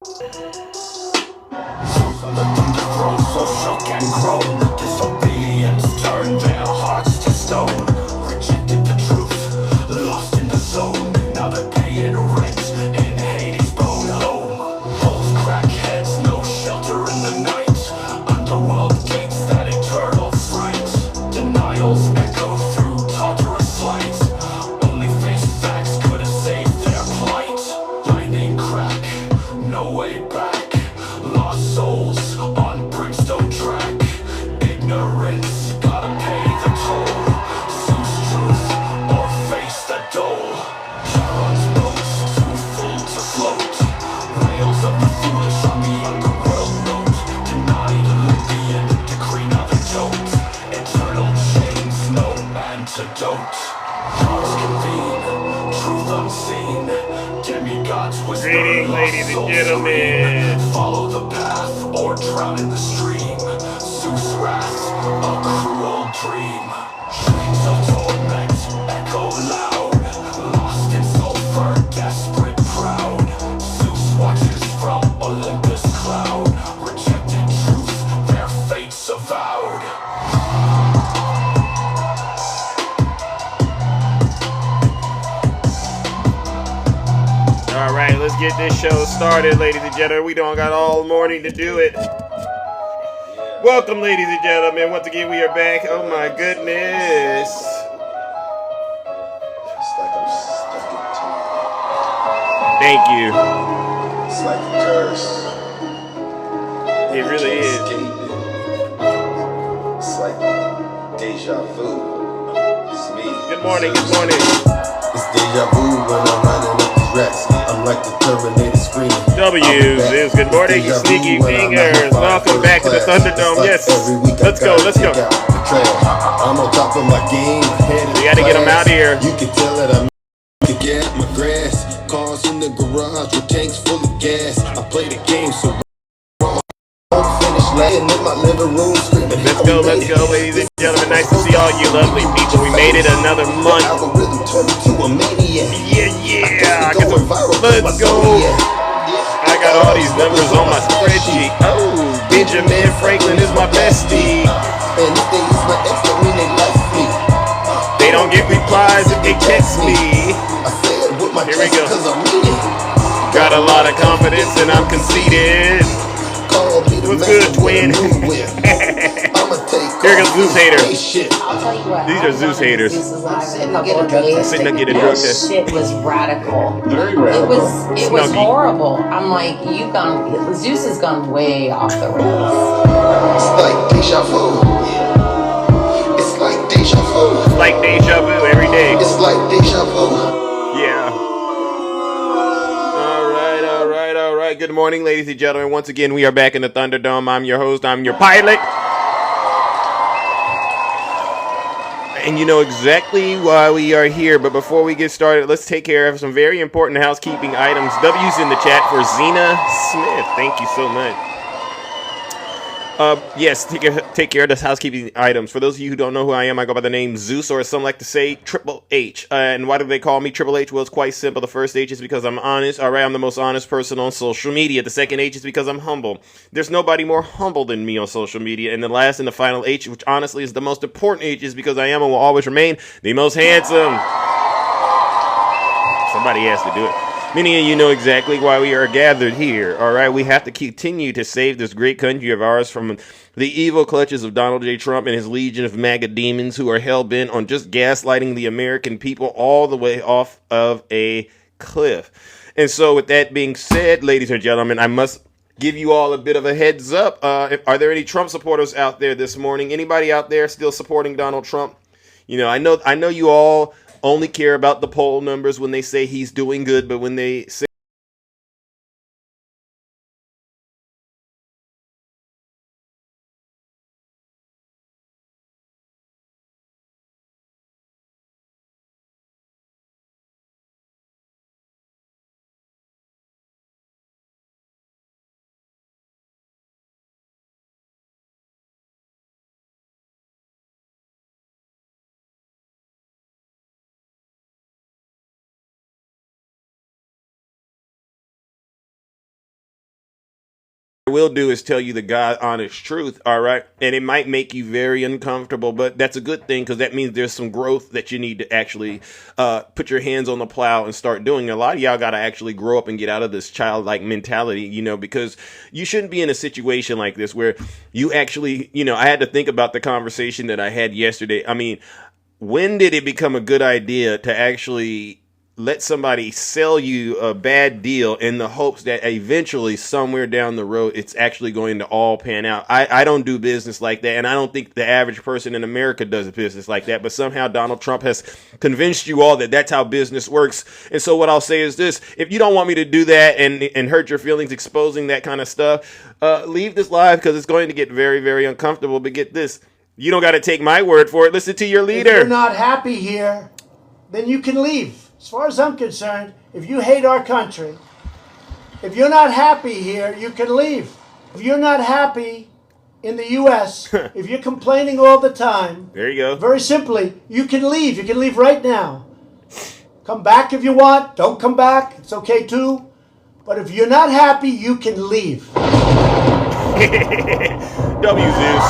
Let them grow, so shook and grown. Disobedience turned their hearts to stone. Rejected the truth, lost in the zone. Now they're paying rent in Hades' bone home. Both crackheads, no shelter in the night. Underworld gates, that eternal fright. Denials echo through torturous flight. Only face facts could have saved their plight. Lightning crack, no way back. Lost souls on brimstone track. Ignorance, gotta pay the toll. Choose truth or face the dole. Charon's boat, too full to float. Rails of the foolish on the underworld note. Denied Olympian, decree another jolt. Eternal chains, no antidote. Gods convene, truth unseen. Demigods whisper. Greetings, ladies and gentlemen. Follow the path or drown in the stream. Zeus' wrath, a cruel dream. Chains of torment echo loud. Lost in sulfur, desperate, proud. Zeus watches from Olympus cloud. Rejected truth, their fates avowed. All right, let's get this show started, ladies and gentlemen. We don't got all morning to do it. Welcome, ladies and gentlemen. Once again, we are back. Oh my goodness. Thank you. It's like a curse. It really is. It's like deja vu. It's me. Good morning, good morning. It's deja vu when I'm running up these racks. I'm like the Terminator screaming. W's is good morning, you sneaky fingers. Welcome back to the Thunderdome. Yes, let's go, let's go. I'm on top of my game. We gotta get them out of here. You can tell that I'm get my grass. Cars in the garage with tanks full of gas. I play the game so finish laying in my living room screaming. Let's go, ladies and gentlemen. Nice to see all you lovely people. We made it another month. Yeah. Let's go. I got all these numbers on my spreadsheet. Oh, Benjamin Franklin is my bestie. And if they use my ex, that mean they left me. They don't get replies if they text me. I said with my Here we go. Cause I mean it. Got a lot of confidence and I'm conceited. What's good, twin? Here goes Zeus hater. I'll tell you what. These are Zeus haters. Sitting there getting drug test. Shit was radical. Very radical. It was Snuggie. horrible. I'm like, Zeus has gone way off the rails. It's like deja vu. It's like deja vu. It's like deja vu every day. It's like deja vu. Yeah. All right. Good morning, ladies and gentlemen. Once again, we are back in the Thunderdome. I'm your host. I'm your pilot. And you know exactly why we are here. But before we get started, let's take care of some very important housekeeping items. W's in the chat for Zena Smith. Thank you so much. Yes, take care of this housekeeping items. For those of you who don't know who I am, I go by the name Zeus, or as some like to say, Triple H. And why do they call me Triple H? Well, it's quite simple. The first H is because I'm honest. All right, I'm the most honest person on social media. The second H is because I'm humble. There's nobody more humble than me on social media. And the last and the final H, which honestly is the most important H, is because I am and will always remain the most handsome. Somebody has to do it. Many of you know exactly why we are gathered here, all right? We have to continue to save this great country of ours from the evil clutches of Donald J. Trump and his legion of MAGA demons who are hell-bent on just gaslighting the American people all the way off of a cliff. And so with that being said, ladies and gentlemen, I must give you all a bit of a heads up. Are there any Trump supporters out there this morning? Anybody out there still supporting Donald Trump? You know, I know you all only care about the poll numbers when they say he's doing good, but when they say will do is tell you the God honest truth, all right? And it might make you very uncomfortable, but that's a good thing because that means there's some growth that you need to actually put your hands on the plow and start doing. A lot of y'all got to actually grow up and get out of this childlike mentality, you know, because you shouldn't be in a situation like this where you actually, you know, I had to think about the conversation that I had yesterday. I mean, when did it become a good idea to actually let somebody sell you a bad deal in the hopes that eventually somewhere down the road it's actually going to all pan out? I don't do business like that, and I don't think the average person in America does business like that, but somehow Donald Trump has convinced you all that that's how business works. And so what I'll say is this: if you don't want me to do that and hurt your feelings exposing that kind of stuff, leave this live because it's going to get very, very uncomfortable. But get this, you don't got to take my word for it. Listen to your leader. If you're not happy here, then you can leave. As far as I'm concerned, if you hate our country, if you're not happy here, you can leave. If you're not happy in the U.S., if you're complaining all the time, there you go. Very simply, you can leave. You can leave right now. Come back if you want. Don't come back. It's okay too. But if you're not happy, you can leave. W Zeus.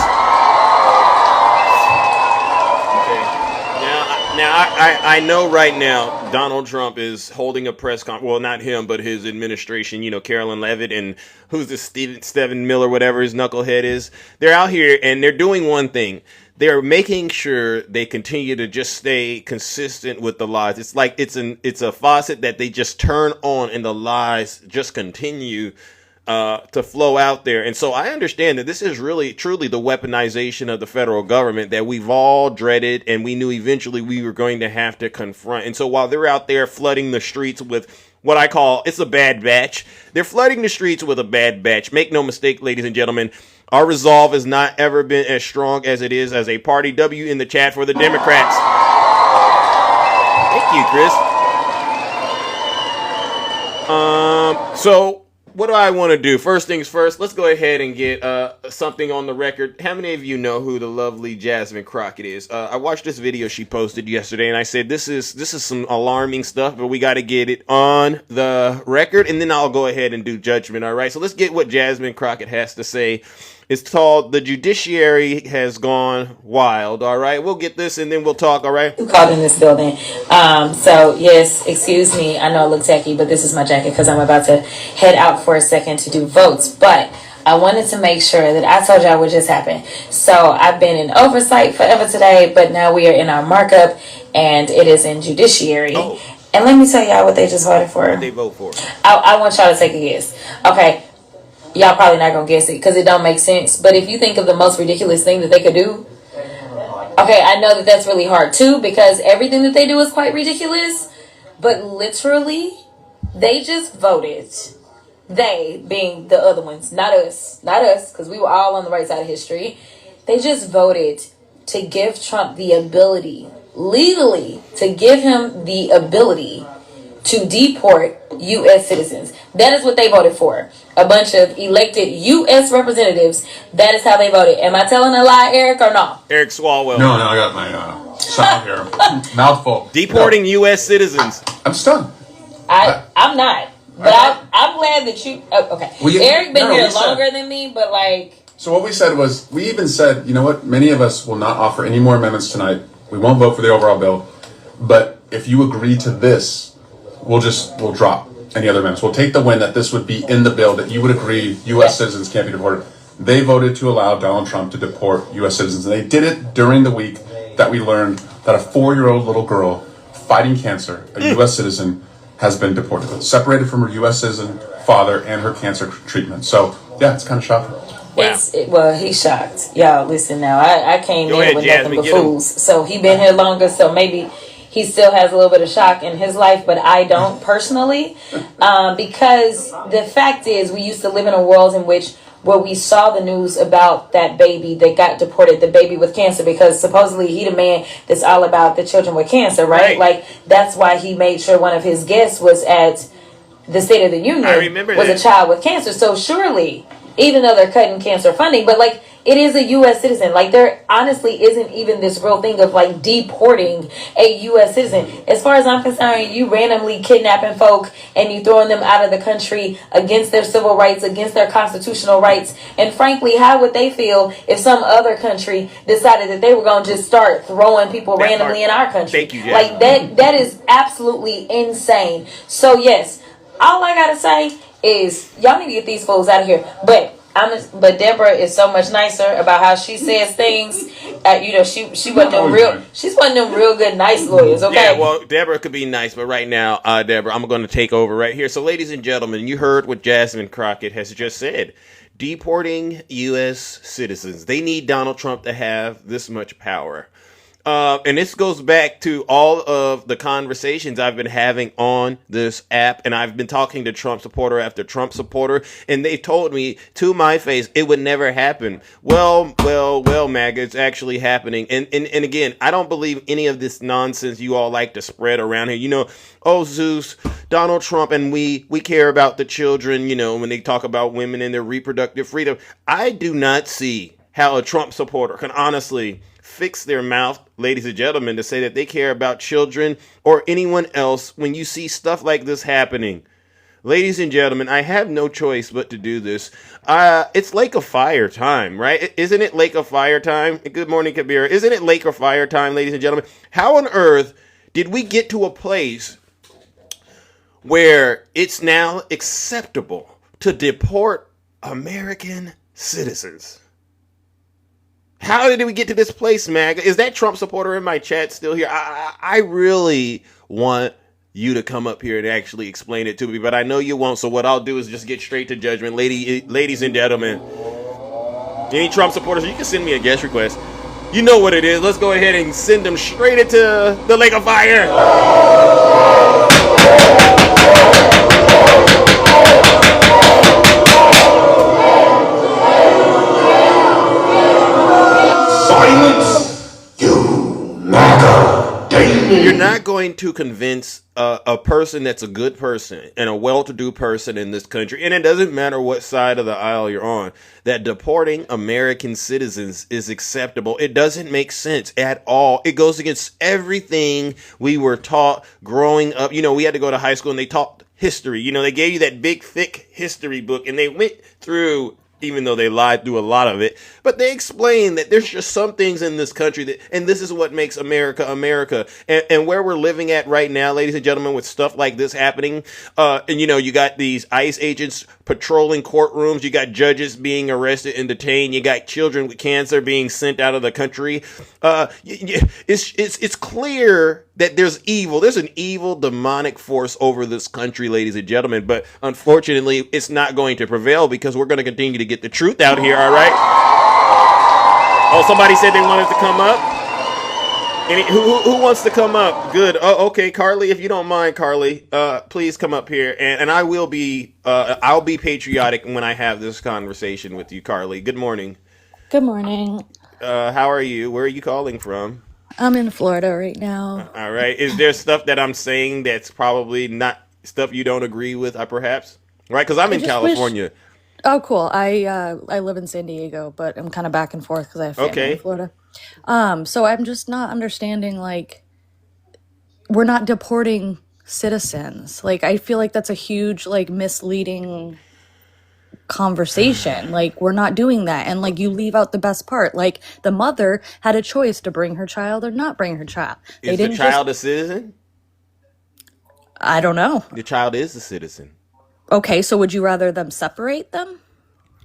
Now, I know right now Donald Trump is holding a press conference. Well, not him, but his administration, you know, Carolyn Levitt and who's this Stephen Miller, whatever his knucklehead is. They're out here and they're doing one thing. They're making sure they continue to just stay consistent with the lies. It's like it's a faucet that they just turn on and the lies just continue to flow out there. And so I understand that this is really truly the weaponization of the federal government that we've all dreaded and we knew eventually we were going to have to confront. And so while they're out there flooding the streets with what I call, it's a bad batch, they're flooding the streets with a bad batch. Make no mistake, ladies and gentlemen, our resolve has not ever been as strong as it is as a party. W in the chat for the Democrats. Thank you, Chris. So what do I want to do? First things first, let's go ahead and get something on the record. How many of you know who the lovely Jasmine Crockett is? I watched this video she posted yesterday, and I said, this is some alarming stuff, but we got to get it on the record, and then I'll go ahead and do judgment, all right? So let's get what Jasmine Crockett has to say. It's called The Judiciary Has Gone Wild, all right? We'll get this, and then we'll talk, all right? Who called in this building? So, yes, excuse me. I know I look tacky, but this is my jacket because I'm about to head out for a second to do votes. But I wanted to make sure that I told y'all what just happened. So, I've been in oversight forever today, but now we are in our markup, and it is in judiciary. Oh. And let me tell y'all what they just voted for. What they vote for? I want y'all to take a guess. Okay. Y'all probably not gonna guess it because it don't make sense. But if you think of the most ridiculous thing that they could do, okay, I know that that's really hard too because everything that they do is quite ridiculous. But literally, they just voted. They being the other ones, not us, because we were all on the right side of history. They just voted to give Trump the ability, legally, to give him the ability to deport U.S. citizens. That is what they voted for. A bunch of elected U.S. representatives. That is how they voted. Am I telling a lie, Eric, or no? Eric Swalwell. No, I got my sound here. Mouthful. Deporting U.S. citizens. I'm stunned. I'm not. But I'm glad that you... Oh, okay. Eric been here longer than me, but like... So what we said was, we even said, you know what? Many of us will not offer any more amendments tonight. We won't vote for the overall bill. But if you agree to this, we'll drop any other amendments. We'll take the win that this would be in the bill, that you would agree U.S. citizens can't be deported. They voted to allow Donald Trump to deport U.S. citizens. And they did it during the week that we learned that a 4-year-old little girl fighting cancer, a U.S. citizen, has been deported. Separated from her U.S. citizen father and her cancer treatment. So, yeah, it's kind of shocking. Well, he's shocked. Y'all, listen now. I came Go in ahead, with Jasmine, nothing but fools. So he been here longer, so maybe he still has a little bit of shock in his life, but I don't personally. Because the fact is, we used to live in a world in which where we saw the news about that baby that got deported, the baby with cancer, because supposedly he the man that's all about the children with cancer, right? Like, that's why he made sure one of his guests was at the State of the Union, I remember was that. a child with cancer. So surely even though they're cutting cancer funding, but like it is a U.S. citizen. Like there honestly isn't even this real thing of like deporting a U.S. citizen. As far as I'm concerned, you randomly kidnapping folk and you throwing them out of the country against their civil rights, against their constitutional rights. And frankly, how would they feel if some other country decided that they were going to just start throwing people randomly in our country? Thank you, Jeff. Like that is absolutely insane. So yes, all I gotta say is y'all need to get these fools out of here. But Deborah is so much nicer about how she says things. She wasn't them real. She's one of them real good nice lawyers. Okay. Yeah, well, Deborah could be nice, but right now, Deborah, I'm going to take over right here. So, ladies and gentlemen, you heard what Jasmine Crockett has just said. Deporting U.S. citizens. They need Donald Trump to have this much power. And this goes back to all of the conversations I've been having on this app. And I've been talking to Trump supporter after Trump supporter. And they told me to my face it would never happen. Well, MAGA, it's actually happening. And again, I don't believe any of this nonsense you all like to spread around here. You know, oh, Zeus, Donald Trump, and we care about the children, you know, when they talk about women and their reproductive freedom. I do not see how a Trump supporter can honestly fix their mouth, ladies and gentlemen, to say that they care about children or anyone else when you see stuff like this happening. Ladies and gentlemen, I have no choice but to do this. It's Lake of Fire time, right? Isn't it Lake of Fire time? Good morning, Kabir. Isn't it Lake of Fire time, ladies and gentlemen? How on earth did we get to a place where it's now acceptable to deport American citizens? How did we get to this place, MAGA? Is that Trump supporter in my chat still here? I really want you to come up here and actually explain it to me, but I know you won't, so what I'll do is just get straight to judgment. Ladies and gentlemen, any Trump supporters, you can send me a guest request. You know what it is. Let's go ahead and send them straight into the Lake of Fire. Silence, you MAGA demon. You're not going to convince a person that's a good person and a well-to-do person in this country, and it doesn't matter what side of the aisle you're on, that deporting American citizens is acceptable. It doesn't make sense at all. It goes against everything we were taught growing up. You know, we had to go to high school and they taught history. You know, they gave you that big, thick history book and they went through, even though they lied through a lot of it, but they explain that there's just some things in this country that, and this is what makes America, America. And where we're living at right now, ladies and gentlemen, with stuff like this happening, and you know, you got these ICE agents patrolling courtrooms, you got judges being arrested and detained, you got children with cancer being sent out of the country. It's clear that there's evil. There's an evil demonic force over this country, ladies and gentlemen, but unfortunately, it's not going to prevail because we're going to continue to get the truth out here, all right? Oh, somebody said they wanted to come up. Who wants to come up? Good. Oh, okay, Carly, if you don't mind, Carly, please come up here, and I will be. I'll be patriotic when I have this conversation with you, Carly. Good morning. Good morning. How are you? Where are you calling from? I'm in Florida right now. All right. Is there stuff that I'm saying that's probably not stuff you don't agree with, perhaps? Right? Because I'm in California. Oh, cool. I live in San Diego, but I'm kind of back and forth because I have family in Florida. So I'm just not understanding, like, we're not deporting citizens. Like, I feel like that's a huge, like, misleading conversation. Like, we're not doing that. And, like, you leave out the best part. Like, the mother had a choice to bring her child or not bring her child. Is the child a citizen? I don't know. The child is a citizen. Okay, so would you rather them separate them?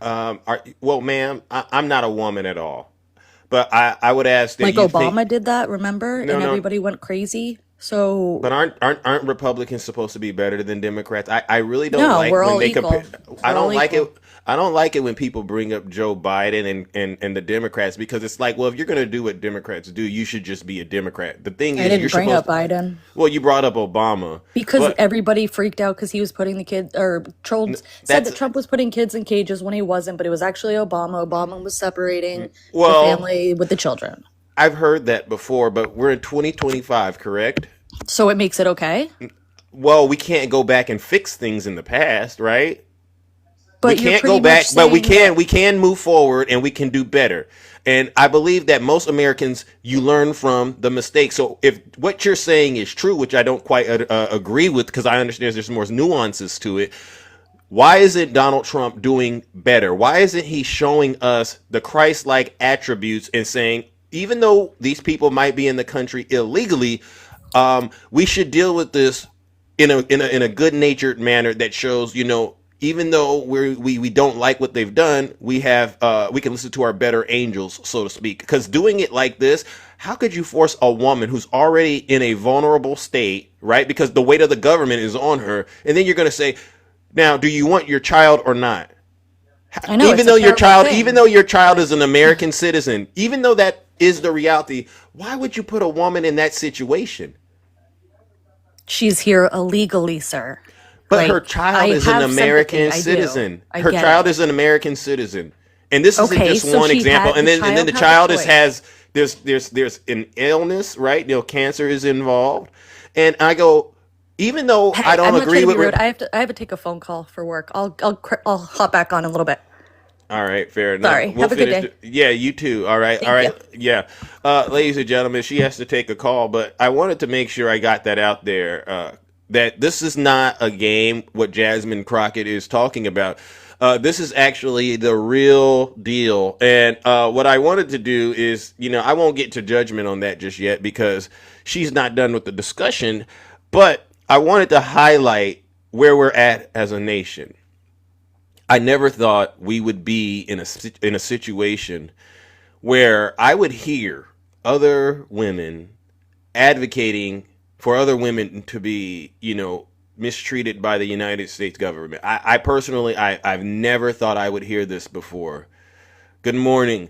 Well, ma'am, I'm not a woman at all. But I would ask that like you Obama did that, remember? No, and no. everybody went crazy. So, But aren't Republicans supposed to be better than Democrats? I really don't No, like we're when all they equal. compare. I We're all don't like equal. it. I don't like it when people bring up Joe Biden and the Democrats, because it's like, well, if you're going to do what Democrats do, you should just be a Democrat. The thing I is, didn't you're bring supposed up Biden well, you brought up Obama. because But everybody freaked out because he was putting the kids, or trolled, said that's that Trump was putting kids in cages when he wasn't, but it was actually Obama. Obama was separating well, the family with the children. I've heard that before, but we're in 2025, correct? So it makes it okay? Well, we can't go back and fix things in the past, right? We But you're can't go pretty much back, but saying that we can move forward and we can do better. And I believe that most Americans, you learn from the mistakes. So if what you're saying is true, which I don't quite agree with, because I understand there's more nuances to it. Why isn't Donald Trump doing better? Why isn't he showing us the Christ-like attributes and saying, even though these people might be in the country illegally, we should deal with this in a good natured manner that shows, even though we don't like what they've done, we can listen to our better angels, so to speak. Because doing it like this, how could you force a woman who's already in a vulnerable state, right? Because the weight of the government is on her, and then you're going to say, now, do you want your child or not? I know Even it's though a your terrible child, thing. even though your child is an American citizen, even though that is the reality, why would you put a woman in that situation? She's here illegally, sir. But her Like, child I is an have sympathy. American I do. citizen. I Her get child it. is an American citizen, and this isn't Okay, just so one she example. had And then the had child the is choice. has there's an illness, right? Cancer is involved, and I go, even though I Hey, don't I'm not agree trying to be with. rude. I have to take a phone call for work. I'll hop back on in a little bit. All right, fair enough. Sorry. We'll Have a good finish. day. Yeah, you too. All right, all Thank you. right. Yeah, ladies and gentlemen, she has to take a call, but I wanted to make sure I got that out there. That this is not a game. What Jasmine Crockett is talking about. This is actually the real deal. And what I wanted to do is, I won't get to judgment on that just yet because she's not done with the discussion. But I wanted to highlight where we're at as a nation. I never thought we would be in a situation where I would hear other women advocating for other women to be, mistreated by the United States government. I personally, I've never thought I would hear this before. Good morning.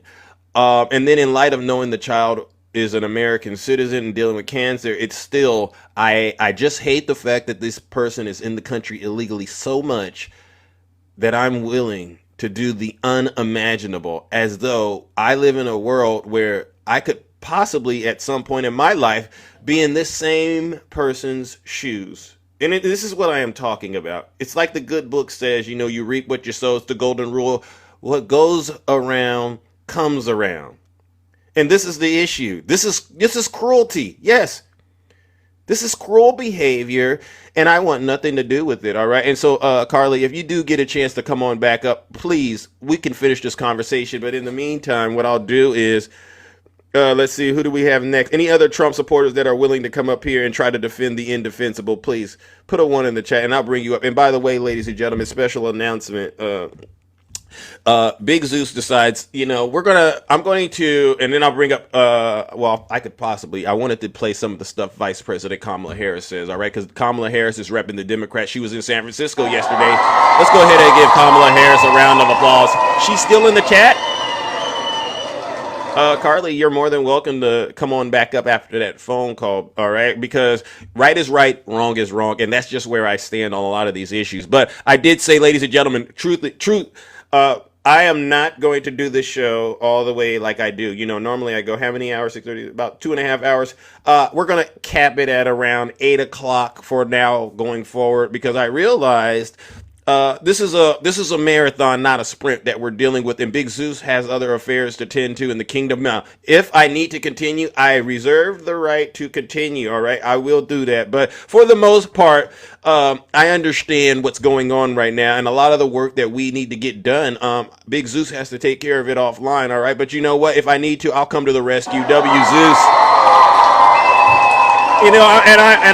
And then in light of knowing the child is an American citizen and dealing with cancer, it's still, I just hate the fact that this person is in the country illegally so much that I'm willing to do the unimaginable, as though I live in a world where I could possibly at some point in my life be in this same person's shoes. And this is what I am talking about. It's like the good book says, you reap what you sow. It's the golden rule. What goes around comes around. And this is the issue. This is cruelty. Yes. This is cruel behavior, and I want nothing to do with it, all right? And so, Carly, if you do get a chance to come on back up, please, we can finish this conversation. But in the meantime, what I'll do is, let's see, who do we have next? Any other Trump supporters that are willing to come up here and try to defend the indefensible, please put a 1 in the chat, and I'll bring you up. And by the way, ladies and gentlemen, special announcement, Big Zeus decides, I'm going to, and then I'll bring up, I wanted to play some of the stuff Vice President Kamala Harris says, all right, because Kamala Harris is repping the Democrats. She was in San Francisco yesterday. Let's go ahead and give Kamala Harris a round of applause. She's still in the chat. Carly, you're more than welcome to come on back up after that phone call, all right? Because right is right, wrong is wrong, and that's just where I stand on a lot of these issues. But I did say, ladies and gentlemen, I am not going to do this show all the way like I do. Normally I go how many hours? 6:30, about 2.5 hours. We're going to cap it at around 8 o'clock for now going forward because I realized this is a marathon, not a sprint that we're dealing with. And Big Zeus has other affairs to tend to in the kingdom. Now, if I need to continue, I reserve the right to continue. All right, I will do that. But for the most part, I understand what's going on right now, and a lot of the work that we need to get done. Big Zeus has to take care of it offline. All right, but you know what? If I need to, I'll come to the rescue. Zeus. And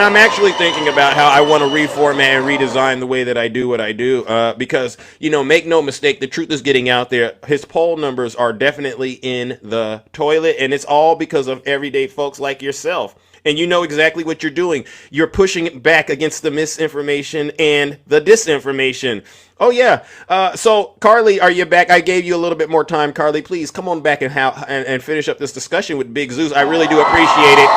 I'm actually thinking about how I want to reformat and redesign the way that I do what I do, because make no mistake, the truth is getting out there. His poll numbers are definitely in the toilet, and it's all because of everyday folks like yourself. And you know exactly what you're doing. You're pushing it back against the misinformation and the disinformation. Oh yeah. So Carly, are you back? I gave you a little bit more time, Carly. Please come on back and finish up this discussion with Big Zeus. I really do appreciate it.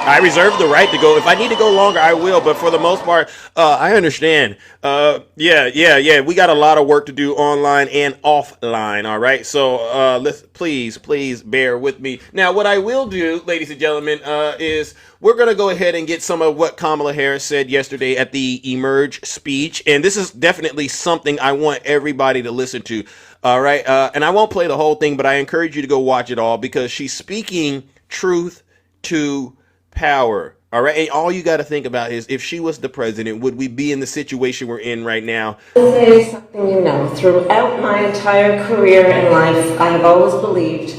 I reserve the right to go. If I need to go longer, I will. But for the most part, I understand. Yeah. We got a lot of work to do online and offline. All right. So let's please bear with me. Now, what I will do, ladies and gentlemen, is we're gonna go ahead and get some of what Kamala Harris said yesterday at the Emerge speech, and this is definitely something I want everybody to listen to. All right. And I won't play the whole thing, but I encourage you to go watch it all because she's speaking truth to power. All right. And all you got to think about is if she was the president, would we be in the situation we're in right now? It is something you know. Throughout my entire career in life, I have always believed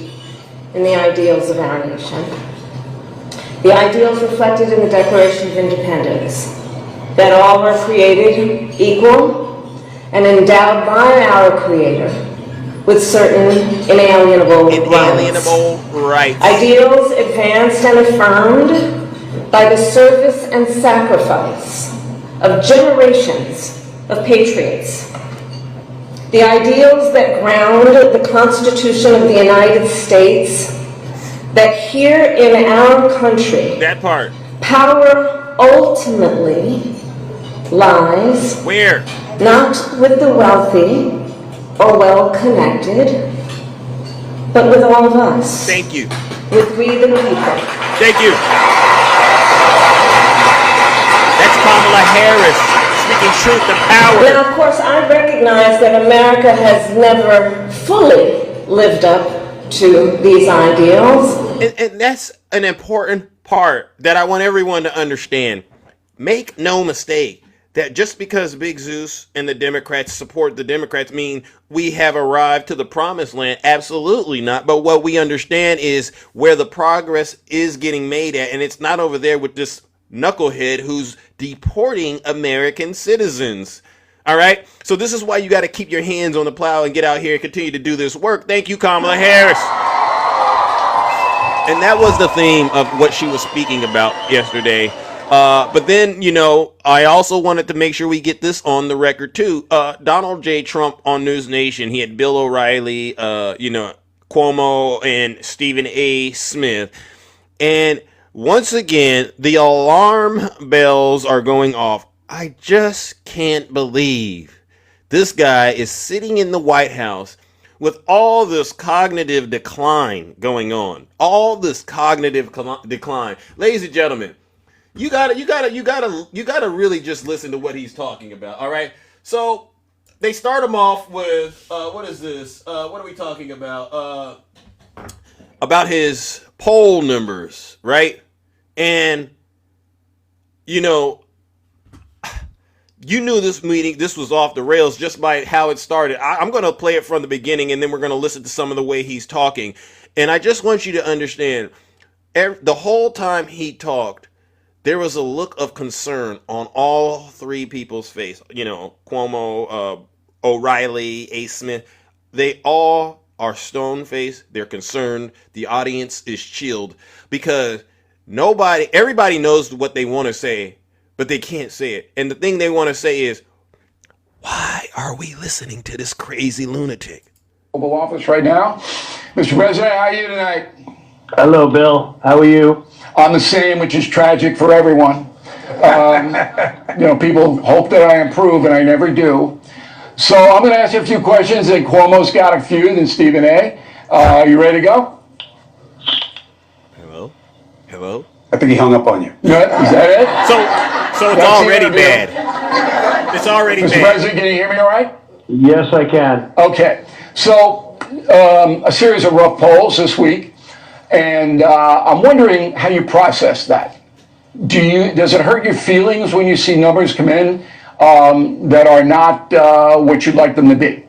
in the ideals of our nation. The ideals reflected in the Declaration of Independence, that all are created equal and endowed by our Creator with certain inalienable rights. Ideals advanced and affirmed by the service and sacrifice of generations of patriots. The ideals that ground the Constitution of the United States, that here in our country, that part, power ultimately lies where? Not with the wealthy or well-connected, but with all of us. Thank you. With we the people. Thank you. That's Kamala Harris speaking truth to power. Now, of course, I recognize that America has never fully lived up to these ideals. And that's an important part that I want everyone to understand. Make no mistake that just because Big Zeus and the Democrats support the Democrats mean we have arrived to the promised land. Absolutely not. But what we understand is where the progress is getting made at, and it's not over there with this knucklehead who's deporting American citizens. All right. So this is why you got to keep your hands on the plow and get out here and continue to do this work. Thank you, Kamala Harris. And that was the theme of what she was speaking about yesterday. But then, I also wanted to make sure we get this on the record, too. Donald J. Trump on News Nation, he had Bill O'Reilly, Cuomo, and Stephen A. Smith. And once again, the alarm bells are going off. I just can't believe this guy is sitting in the White House with all this cognitive decline going on. All this cognitive decline. Ladies and gentlemen, you gotta really just listen to what he's talking about. All right. So they start him off with what is this? What are we talking about? About his poll numbers, right? And you knew this meeting, this was off the rails just by how it started. I'm going to play it from the beginning, and then we're going to listen to some of the way he's talking. And I just want you to understand, the whole time he talked, there was a look of concern on all three people's face. Cuomo, O'Reilly, A. Smith. They all are stone-faced. They're concerned. The audience is chilled because everybody knows what they want to say, but they can't say it. And the thing they want to say is, why are we listening to this crazy lunatic? Oval Office right now. Mr. President, how are you tonight? Hello, Bill. How are you? I'm the same, which is tragic for everyone. People hope that I improve, and I never do. So I'm going to ask you a few questions, and Cuomo's got a few, then Stephen A. You ready to go? Hello? I think he hung up on you. Good. Is that it? So it's already bad. It's already bad. Mr. President, can you hear me all right? Yes, I can. Okay. So a series of rough polls this week, and I'm wondering how you process that. Does it hurt your feelings when you see numbers come in that are not what you'd like them to be?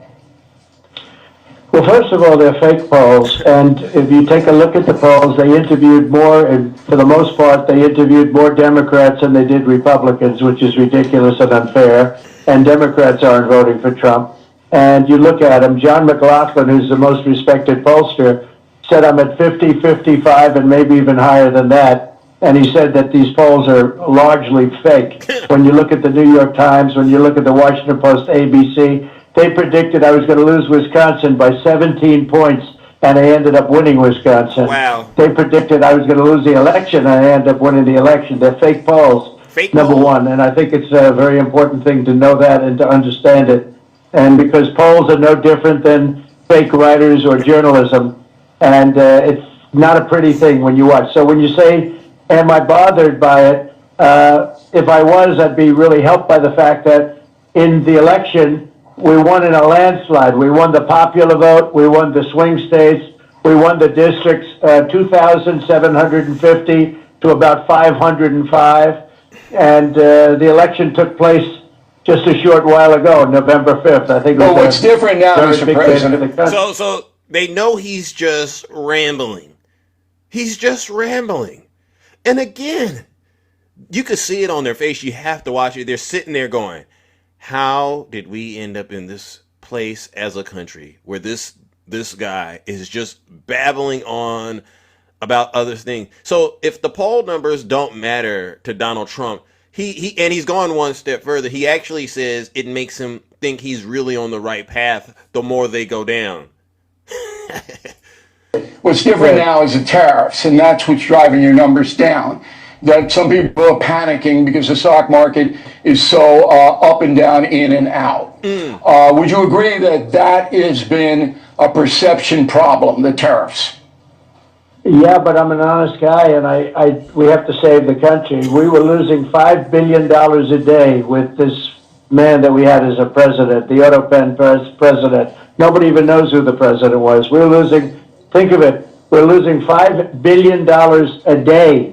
Well, first of all, they're fake polls, and if you take a look at the polls, they interviewed more, and for the most part, they interviewed more Democrats than they did Republicans, which is ridiculous and unfair, and Democrats aren't voting for Trump. And you look at them, John McLaughlin, who's the most respected pollster, said I'm at 50, 55, and maybe even higher than that, and he said that these polls are largely fake. When you look at the New York Times, when you look at the Washington Post, ABC, they predicted I was going to lose Wisconsin by 17 points, and I ended up winning Wisconsin. Wow. They predicted I was going to lose the election, and I ended up winning the election. They're fake polls, number one, and I think it's a very important thing to know that and to understand it. And because polls are no different than fake writers or journalism, and it's not a pretty thing when you watch. So when you say, am I bothered by it? If I was, I'd be really helped by the fact that in the election, we won in a landslide. We won the popular vote. We won the swing states. We won the districts, 2,750 to about 505. And the election took place just a short while ago, November 5th. I think. But what's different now, Mr. President? So they know he's just rambling. He's just rambling. And again, you could see it on their face. You have to watch it. They're sitting there going, how did we end up in this place as a country where this guy is just babbling on about other things? So if the poll numbers don't matter to Donald Trump, he's gone one step further. He actually says it makes him think he's really on the right path the more they go down. What's different now is the tariffs, and that's what's driving your numbers down. That some people are panicking because the stock market is so up and down, in and out. Would you agree that that has been a perception problem, the tariffs? Yeah, but I'm an honest guy, and we have to save the country. We were losing $5 billion a day with this man that we had as a president, the auto pen president. Nobody even knows who the president was. We were losing, think of it, we're losing $5 billion a day.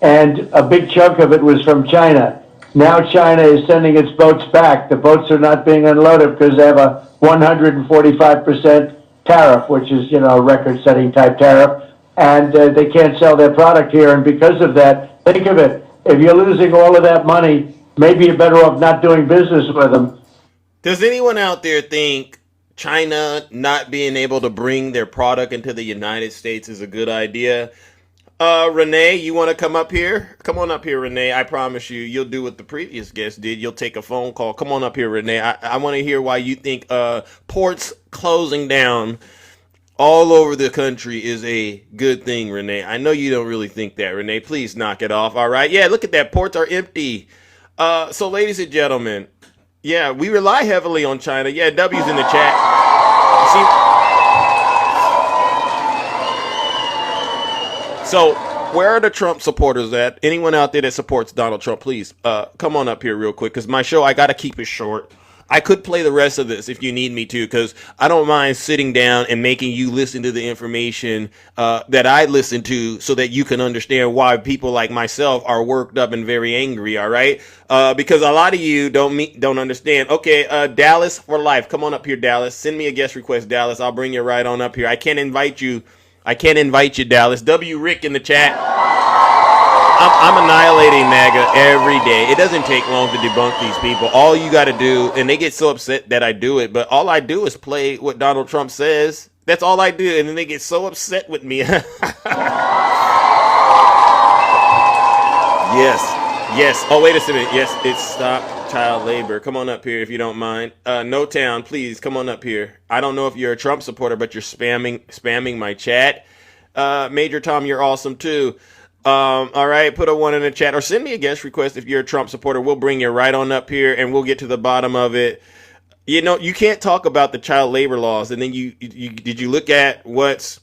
And a big chunk of it was from China. Now China is sending its boats back. The boats are not being unloaded because they have a 145% tariff, which is, a record-setting type tariff. And they can't sell their product here. And because of that, think of it, if you're losing all of that money, maybe you're better off not doing business with them. Does anyone out there think China not being able to bring their product into the United States is a good idea? Renee, you want to come up here? Come on up here, Renee. I promise you'll do what the previous guest did. You'll take a phone call. Come on up here, Renee. I want to hear why you think ports closing down all over the country is a good thing, Renee. I know you don't really think that, Renee. Please knock it off, all right? Yeah, look at that. Ports are empty. So, ladies and gentlemen, yeah, we rely heavily on China. Yeah, W's in the chat. See, so, where are the Trump supporters at? Anyone out there that supports Donald Trump, please come on up here real quick, because my show, I got to keep it short. I could play the rest of this if you need me to, because I don't mind sitting down and making you listen to the information that I listen to so that you can understand why people like myself are worked up and very angry, all right? Because a lot of you don't understand. Okay, Dallas for life. Come on up here, Dallas. Send me a guest request, Dallas. I'll bring you right on up here. I can't invite you, Dallas. W. Rick in the chat. I'm annihilating MAGA every day. It doesn't take long to debunk these people. All you got to do, and they get so upset that I do it, but all I do is play what Donald Trump says. That's all I do, and then they get so upset with me. Yes. Oh, wait a second. Yes, it's stop child labor. Come on up here if you don't mind. No Town, please come on up here. I don't know if you're a Trump supporter, but you're spamming my chat. Major Tom, you're awesome too. All right, put a 1 in the chat or send me a guest request if you're a Trump supporter. We'll bring you right on up here and we'll get to the bottom of it. You know, you can't talk about the child labor laws and then did you look at what's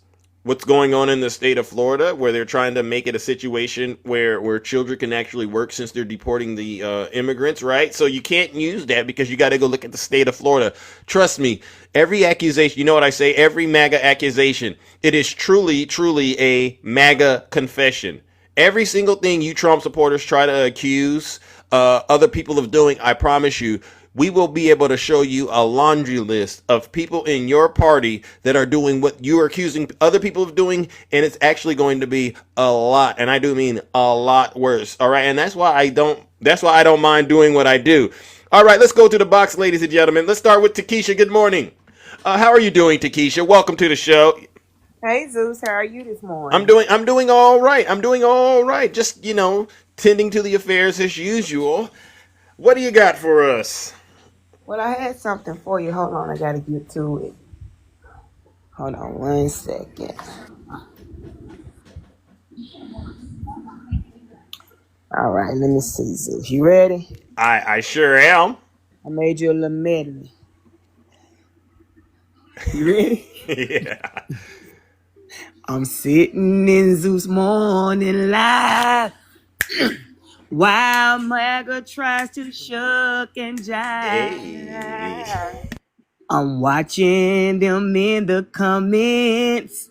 going on in the state of Florida, where they're trying to make it a situation where children can actually work since they're deporting the immigrants, right? So you can't use that because you got to go look at the state of Florida. Trust me, every accusation, you know what I say, every MAGA accusation, it is truly, truly a MAGA confession. Every single thing you Trump supporters try to accuse other people of doing, I promise you, we will be able to show you a laundry list of people in your party that are doing what you are accusing other people of doing, and it's actually going to be a lot, and I do mean a lot worse. All right, and that's why I don't mind doing what I do. All right, let's go to the box, ladies and gentlemen. Let's start with Takesha. Good morning. How are you doing, Takesha? Welcome to the show. Hey Zeus, how are you this morning? I'm doing all right. I'm doing all right. Just, tending to the affairs as usual. What do you got for us? Well, I had something for you. Hold on, I gotta get to it. Hold on 1 second. All right, let me see, Zeus. You ready? I sure am. I made you a little medley. You ready? Yeah. I'm sitting in Zeus morning live while Maga tries to shuck and Hey. jive. I'm watching them in the comments,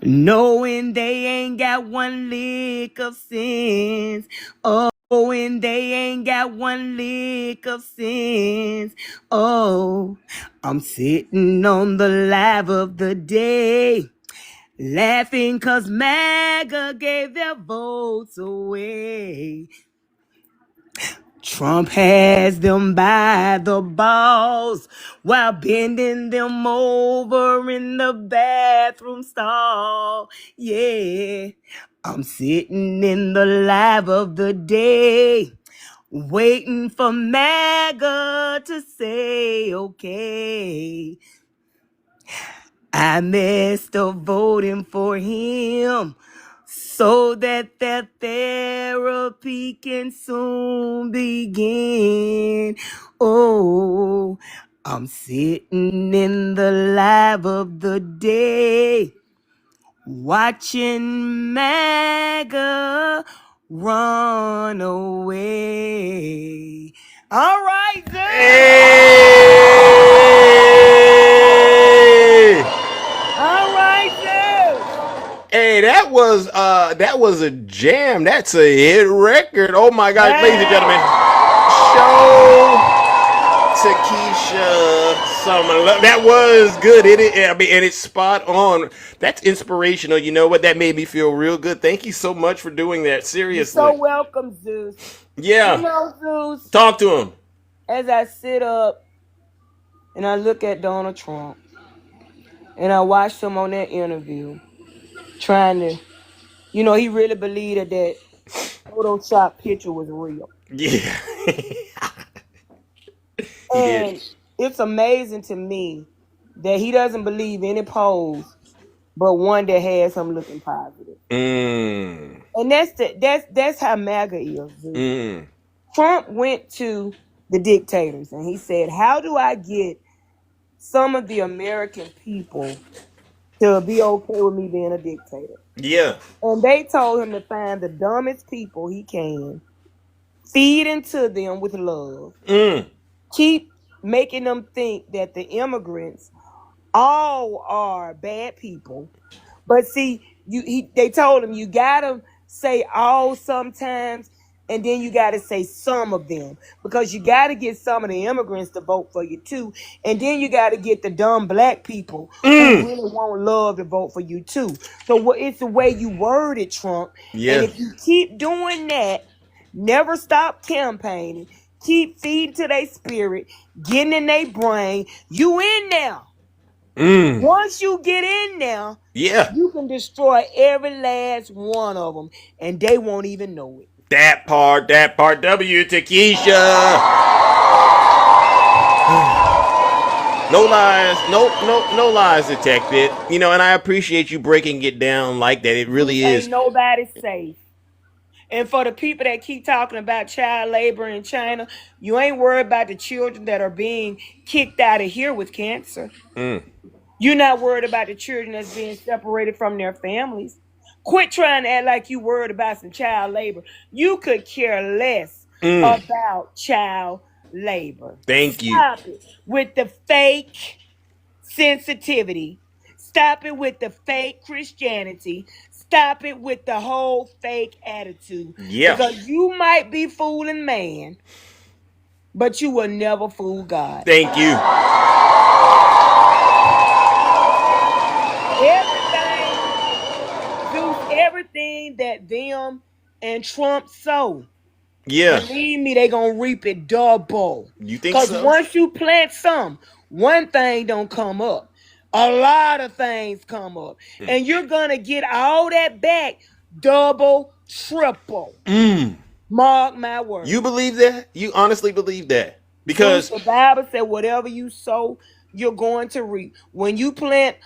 knowing they ain't got one lick of sense. Oh, and they ain't got one lick of sense. Oh, I'm sitting on the live of the day, laughing cause MAGA gave their votes away. Trump has them by the balls while bending them over in the bathroom stall. Yeah, I'm sitting in the live of the day, waiting for MAGA to say okay. I messed up voting for him so that their therapy can soon begin. Oh, I'm sitting in the live of the day, watching MAGA run away. All right, then. Hey! All right, then. Hey, that was a jam. That's a hit record. Oh my God, Hey. ladies and gentlemen, show Takesha some love. That was good. And it's spot on. That's inspirational. You know what? That made me feel real good. Thank you so much for doing that. You're Seriously. so welcome, Zeus. Yeah. You know, Zeus, Talk to him. as I sit up and I look at Donald Trump and I watched him on that interview trying to, he really believed that Photoshop picture was real. Yeah. He did. And it's amazing to me that he doesn't believe any pose but one that has him looking positive. Mm. And that's how MAGA is, Zeus. Mm. Trump went to the dictators and he said, how do I get some of the American people to be okay with me being a dictator? Yeah. And they told him to find the dumbest people he can, feed into them with love, keep making them think that the immigrants all are bad people. But see, they told him you gotta say all sometimes, and then you gotta say some of them, because you gotta get some of the immigrants to vote for you too, and then you gotta get the dumb black people who really want love to vote for you too. So it's the way you word it, Trump. Yeah. And if you keep doing that, never stop campaigning, keep feeding to their spirit, getting in their brain, you in there. Once you get in there, yeah, you can destroy every last one of them, and they won't even know it. That part. W, Takesha. No lies, no lies detected. And I appreciate you breaking it down like that. It really is. Ain't nobody safe. And for the people that keep talking about child labor in China, you ain't worried about the children that are being kicked out of here with cancer. You're not worried about the children that's being separated from their families. Quit trying to act like you worried about some child labor. You could care less about child labor. Thank you. Stop it with the fake sensitivity. Stop it with the fake Christianity. Stop it with the whole fake attitude. Yeah. Because you might be fooling man, but you will never fool God. Thank you. Everything that them and Trump sow, yeah, believe me, they gonna reap it double. You think so? Because once you plant some, one thing don't come up. A lot of things come up. And you're gonna get all that back double, triple. Mark my words. You believe that? You honestly believe that? Because the Bible said whatever you sow, you're going to reap. When you plant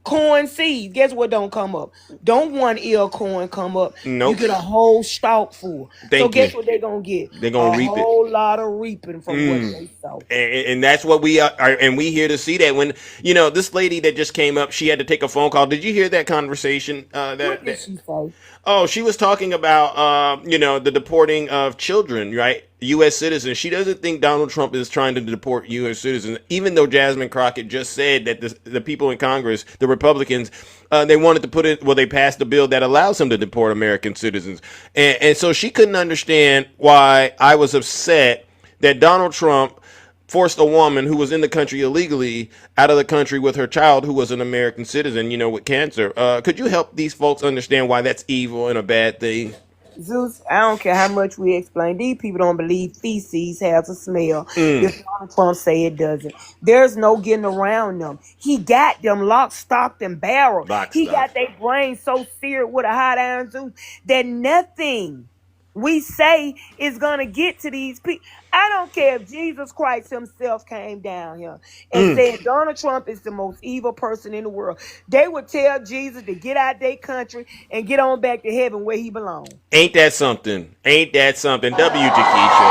corn seeds. Guess what don't come up? Don't one ear corn come up. Nope. You get a whole stalk full. So guess what they're going to get? They're going to reap it. A whole lot of reaping from what they sow. And that's what we are, and we here to see that. When, this lady that just came up, she had to take a phone call. Did you hear that conversation? What did she say? Oh, she was talking about, the deporting of children, right? U.S. citizens. She doesn't think Donald Trump is trying to deport U.S. citizens, even though Jasmine Crockett just said that the people in Congress, the Republicans, they wanted to put it, they passed a bill that allows them to deport American citizens. And so she couldn't understand why I was upset that Donald Trump forced a woman who was in the country illegally out of the country with her child who was an American citizen, with cancer. Could you help these folks understand why that's evil and a bad thing? Zeus, I don't care how much we explain. These people don't believe feces has a smell. If Donald Trump say it doesn't. There's no getting around them. He got them locked, stocked, and barreled. He got their brain so seared with a hot iron, Zeus, that nothing we say is going to get to these people. I don't care if Jesus Christ himself came down here and said Donald Trump is the most evil person in the world. They would tell Jesus to get out their country and get on back to heaven where he belongs. Ain't that something? Ain't that something? W to Keisha.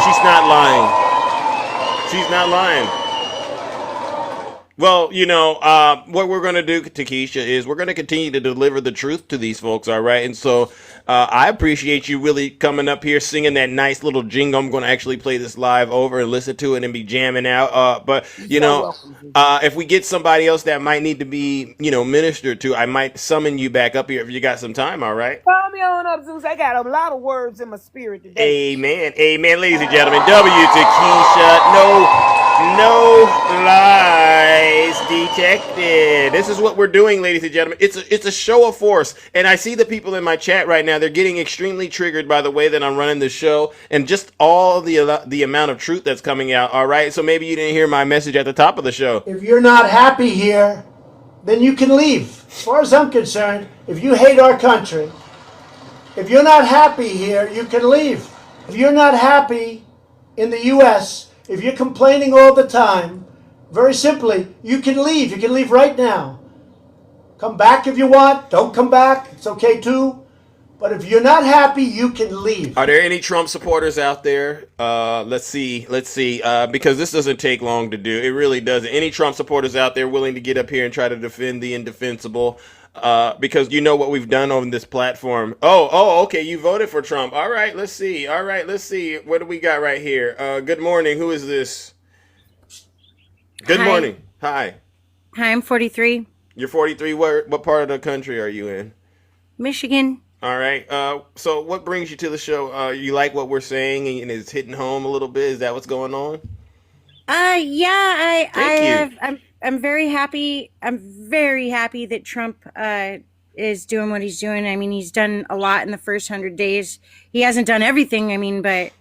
She's not lying. She's not lying. Well, what we're going to do, Takesha, is we're going to continue to deliver the truth to these folks, all right? And so I appreciate you really coming up here, singing that nice little jingle. I'm going to actually play this live over and listen to it and be jamming out. But, if we get somebody else that might need to be, ministered to, I might summon you back up here if you got some time, all right? Call me on up, Zeus. I got a lot of words in my spirit today. Amen. Amen, ladies and gentlemen. W to Keisha. No lies detected. This is what we're doing, ladies and gentlemen. It's a show of force. And I see the people in my chat right now. They're getting extremely triggered by the way that I'm running the show and just all the amount of truth that's coming out. All right. So maybe you didn't hear my message at the top of the show. If you're not happy here, then you can leave. As far as I'm concerned, if you hate our country, if you're not happy here, you can leave. If you're not happy in the U.S., if you're complaining all the time, very simply, you can leave. You can leave right now. Come back if you want. Don't come back. It's okay too. But if you're not happy, you can leave. Are there any Trump supporters out there? Let's see. Because this doesn't take long to do. It really doesn't. Any Trump supporters out there willing to get up here and try to defend the indefensible? Because you know what we've done on this platform. Oh, okay. You voted for Trump. All right, let's see. What do we got right here? Good morning. Who is this? Good morning. Hi, I'm 43. You're 43. What part of the country are you in? Michigan. All right. So what brings you to the show? You like what we're saying and it's hitting home a little bit? Is that what's going on? Yeah, I'm very happy. I'm very happy that Trump is doing what he's doing. I mean, he's done a lot in the first 100 days. He hasn't done everything, but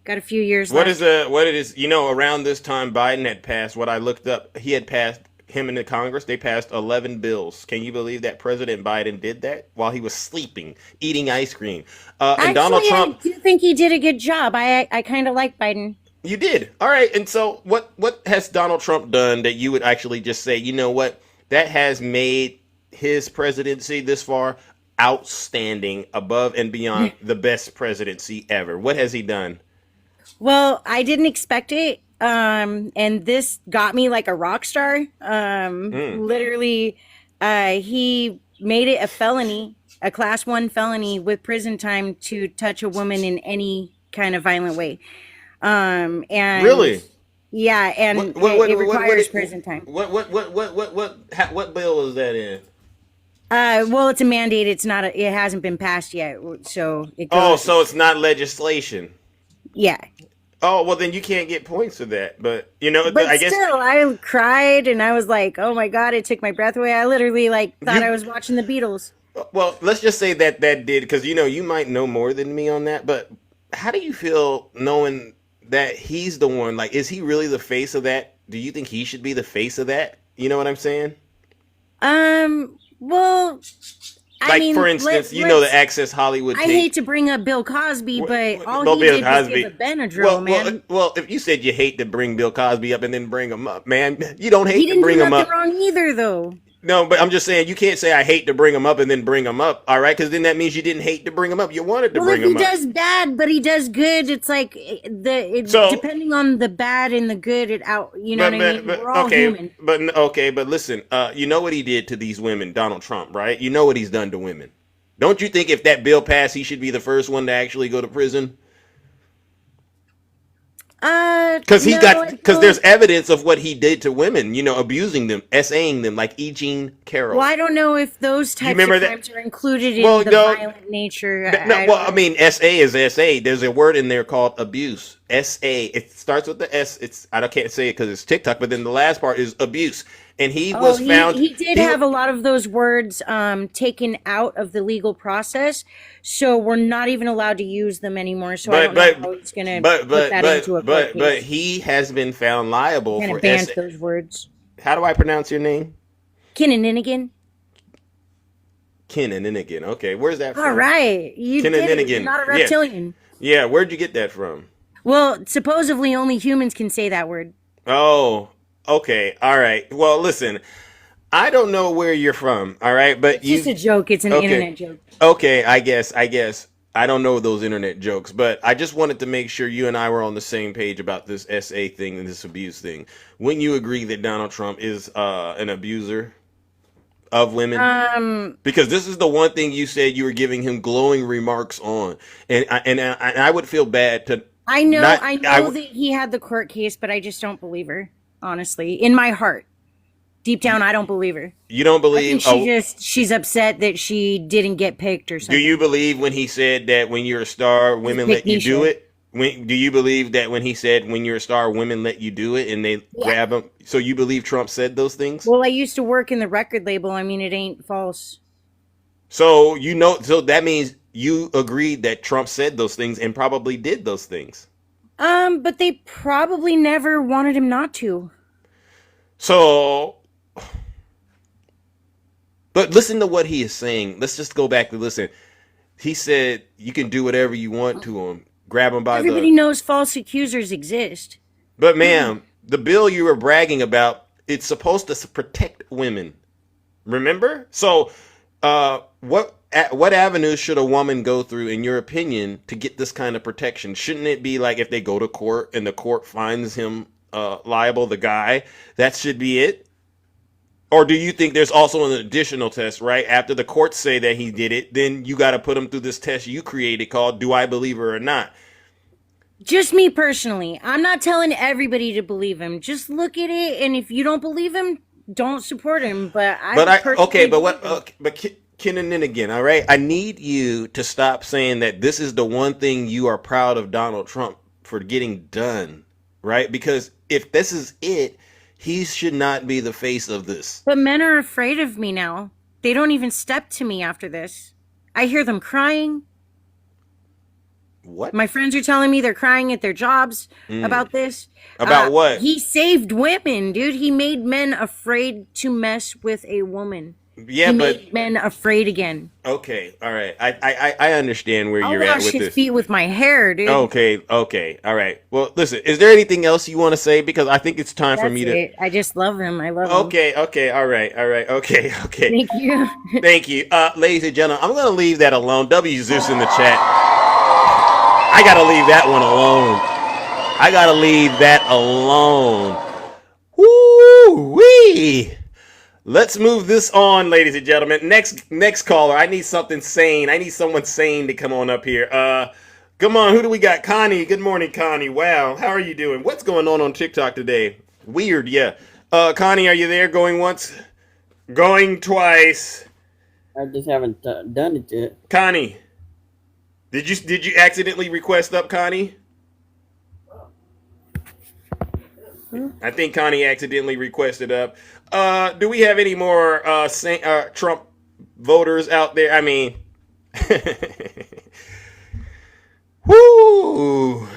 got a few years left. What it is, around this time Biden had passed, what I looked up, him in the Congress, they passed 11 bills. Can you believe that President Biden did that while he was sleeping, eating ice cream? And Donald Trump, I do think he did a good job. I kind of like Biden. You did. All right. And so what has Donald Trump done that you would actually just say, you know what, that has made his presidency this far outstanding, above and beyond the best presidency ever? What has he done? Well, I didn't expect it. And this got me like a rock star. Literally, he made it a felony, a class 1 felony with prison time to touch a woman in any kind of violent way. And really, yeah, and it requires prison time. What bill is that in? Well, it's a mandate. It's not. It hasn't been passed yet, so it goes. So it's not legislation. Yeah. Oh, well, then you can't get points for that. But I guess still, I cried and I was like, "Oh my God!" It took my breath away. I literally thought I was watching the Beatles. Well, let's just say that did, because you might know more than me on that. But how do you feel knowing that he's the one? Like, is he really the face of that? Do you think he should be the face of that? You know what I'm saying? Well, Like, for instance, you know the Access Hollywood I tape. hate to bring up Bill Cosby, but all Well, he Bill did was Cosby. give a Benadryl, man. Well, if you said you hate to bring Bill Cosby up and then bring him up, man, you don't He hate to didn't do bring him nothing up. wrong either, though. No, but I'm just saying you can't say I hate to bring him up and then bring him up, all right? Because then that means you didn't hate to bring him up. You wanted to bring him up. Well, if he does bad, but he does good, it's like depending on the bad and the good, it out. You know what I mean? We're all human. But listen, you know what he did to these women, Donald Trump, right? You know what he's done to women. Don't you think if that bill passed, he should be the first one to actually go to prison? Because there's evidence of what he did to women, you know, abusing them, SAing them, like E. Jean Carroll. Well, I don't know if those types of crimes are included in the violent nature. I mean, SA is SA. There's a word in there called abuse. SA. It starts with the S. I can't say it because it's TikTok, but then the last part is abuse. And he was found. He did have a lot of those words taken out of the legal process, so we're not even allowed to use them anymore. So I don't know how he's going to put that into a court case. But he has been found liable for banned those words. How do I pronounce your name? Kinnininigan. Kinnininigan. Okay, where's that from? All right, you did it. You're not a reptilian. Yeah, where'd you get that from? Well, supposedly only humans can say that word. Oh. Okay, all right. Well, listen, I don't know where you're from, all right? But it's just a joke. It's an internet joke. Okay, I guess. I don't know those internet jokes, but I just wanted to make sure you and I were on the same page about this SA thing and this abuse thing. Wouldn't you agree that Donald Trump is an abuser of women? Because this is the one thing you said you were giving him glowing remarks on, and I would feel bad to. I know that he had the court case, but I just don't believe her. Honestly, in my heart, deep down, I don't believe her. You don't believe? She's upset that she didn't get picked or something. Do you believe when he said that when you're a star, women let you do it? Do you believe that when he said when you're a star, women let you do it and they grab him? So you believe Trump said those things? Well, I used to work in the record label. I mean, it ain't false. So so that means you agreed that Trump said those things and probably did those things. But they probably never wanted him not to. So, but listen to what he is saying. Let's just go back to listen. He said you can do whatever you want to him. Grab him by Everybody knows false accusers exist. But ma'am, the bill you were bragging about, it's supposed to protect women. Remember? So, what avenues should a woman go through, in your opinion, to get this kind of protection? Shouldn't it be like if they go to court and the court finds him liable, the guy, that should be it? Or do you think there's also an additional test, right? After the courts say that he did it, then you got to put him through this test you created called Do I Believe Her or Not? Just me personally. I'm not telling everybody to believe him. Just look at it, and if you don't believe him, don't support him. But Kinnininigan, all right? I need you to stop saying that this is the one thing you are proud of Donald Trump for getting done, right? Because if this is it, he should not be the face of this. But men are afraid of me now. They don't even step to me after this. I hear them crying. What? My friends are telling me they're crying at their jobs about this. About what? He saved women, dude. He made men afraid to mess with a woman. Yeah, made men afraid again. Okay, all right. I understand where you're at with this. I'll wash his feet with my hair, dude. Okay, all right. Well, listen, is there anything else you want to say? Because I think it's time for me to... I just love him. I love him. Okay, all right. Okay. Thank you. Thank you. Ladies and gentlemen, I'm going to leave that alone. W. Zeus in the chat. I got to leave that one alone. Woo-wee! Let's move this on, ladies and gentlemen. Next caller. I need something sane. I need someone sane to come on up here. Come on, who do we got? Connie. Good morning, Connie. Wow, how are you doing? What's going on TikTok today? Weird, yeah. Connie, are you there? Going once? Going twice? I just haven't done it yet. Connie, did you accidentally request up, Connie? I think Connie accidentally requested up. Do we have any more Trump voters out there? I mean, whoo!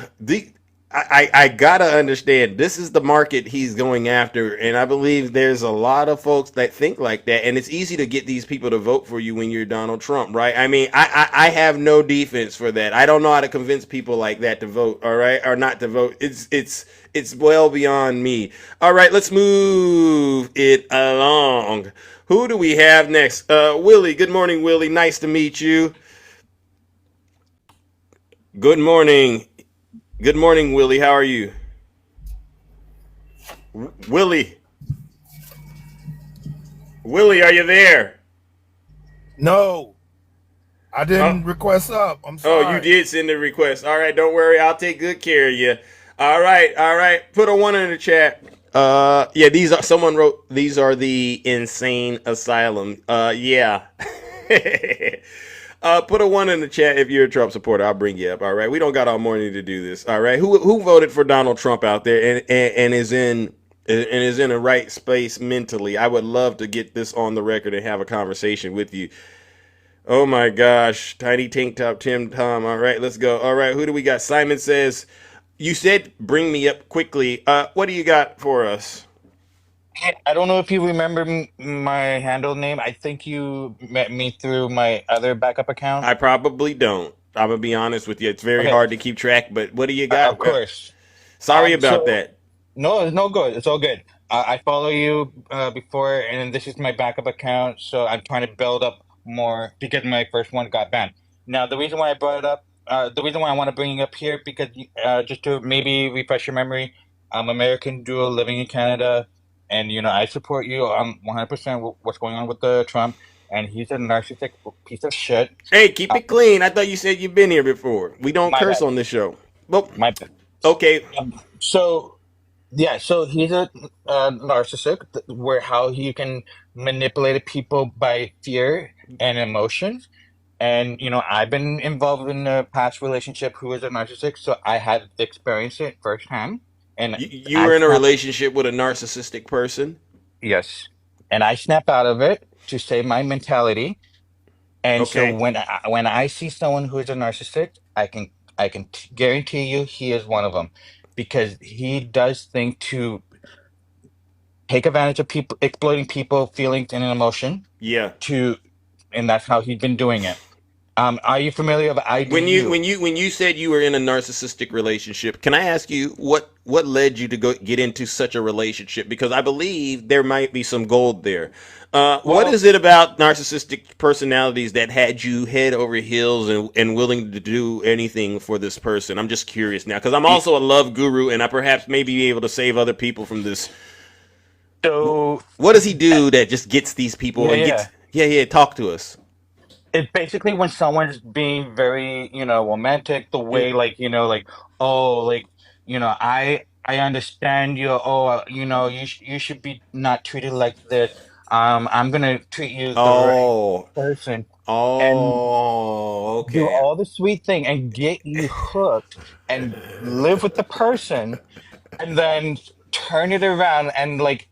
I gotta understand this is the market he's going after, and I believe there's a lot of folks that think like that, and it's easy to get these people to vote for you when you're Donald Trump, right? I mean, I have no defense for that. I don't know how to convince people like that to vote, all right, or not to vote. It's well beyond me. All right, let's move it along. Who do we have next? Willie. Good morning, Willie. Nice to meet you. Good morning. Good morning, Willie. How are you? Willie. Willie, are you there? No, I didn't request up. I'm Oh, you sorry. did send a request. All right, don't worry. I'll take good care of you. All right, all right. Put a one in the chat. Yeah, these are someone wrote these are the insane asylum. Yeah. Put a one in the chat if you're a Trump supporter. I'll bring you up. All right, we don't got all morning to do this. All right, who voted for Donald Trump out there and is in a right space mentally? I would love to get this on the record and have a conversation with you. Oh my gosh, Tiny Tank Top Tim Tom. All right, let's go. All right, who do we got? Simon says, "You said bring me up quickly. What do you got for us?" I don't know if you remember my handle name. I think you met me through my other backup account. I probably don't. I'm gonna be honest with you. It's very Okay, hard to keep track. But what do you got? of course. Sorry about So that. no, it's no good. It's all good. I follow you before, and this is my backup account. So I'm trying to build up more because my first one got banned. Now, the reason why I brought it up, the reason why I want to bring it up here, because just to maybe refresh your memory, I'm American dual living in Canada, and I support you 100% what's going on with the Trump, and he's a narcissistic piece of shit. Hey, keep it clean. I thought you said you've been here before. We don't My curse bad. on this show. Well, My bad. okay. So yeah, so he's a narcissist, where how he can manipulate people by fear and emotions. And I've been involved in a past relationship who is a narcissist, so I had experienced it firsthand. And You I were in a snapped, relationship with a narcissistic person. yes, and I snap out of it to save my mentality. And so Okay. when I see someone who is a narcissist, I can guarantee you he is one of them, because he does think to take advantage of people, exploiting people feelings and emotion Yeah. to, and that's how he's been doing it. Are you familiar with When you IDU? when you when you said you were in a narcissistic relationship, can I ask you what led you to go get into such a relationship? Because I believe there might be some gold there. What Well, is it about narcissistic personalities that had you head over heels and willing to do anything for this person? I'm just curious now because I'm y- also a love guru and I perhaps may be able to save other people from this. so What does he do that just gets these people yeah, and yeah. gets? Yeah, yeah. Talk to us. It's basically when someone's being very, romantic, the way, like, oh, like, I understand you. Oh, you should be not treated like this. I'm gonna treat you the right Oh, person, and oh, do okay. all the sweet thing and get you hooked and live with the person, and then turn it around and like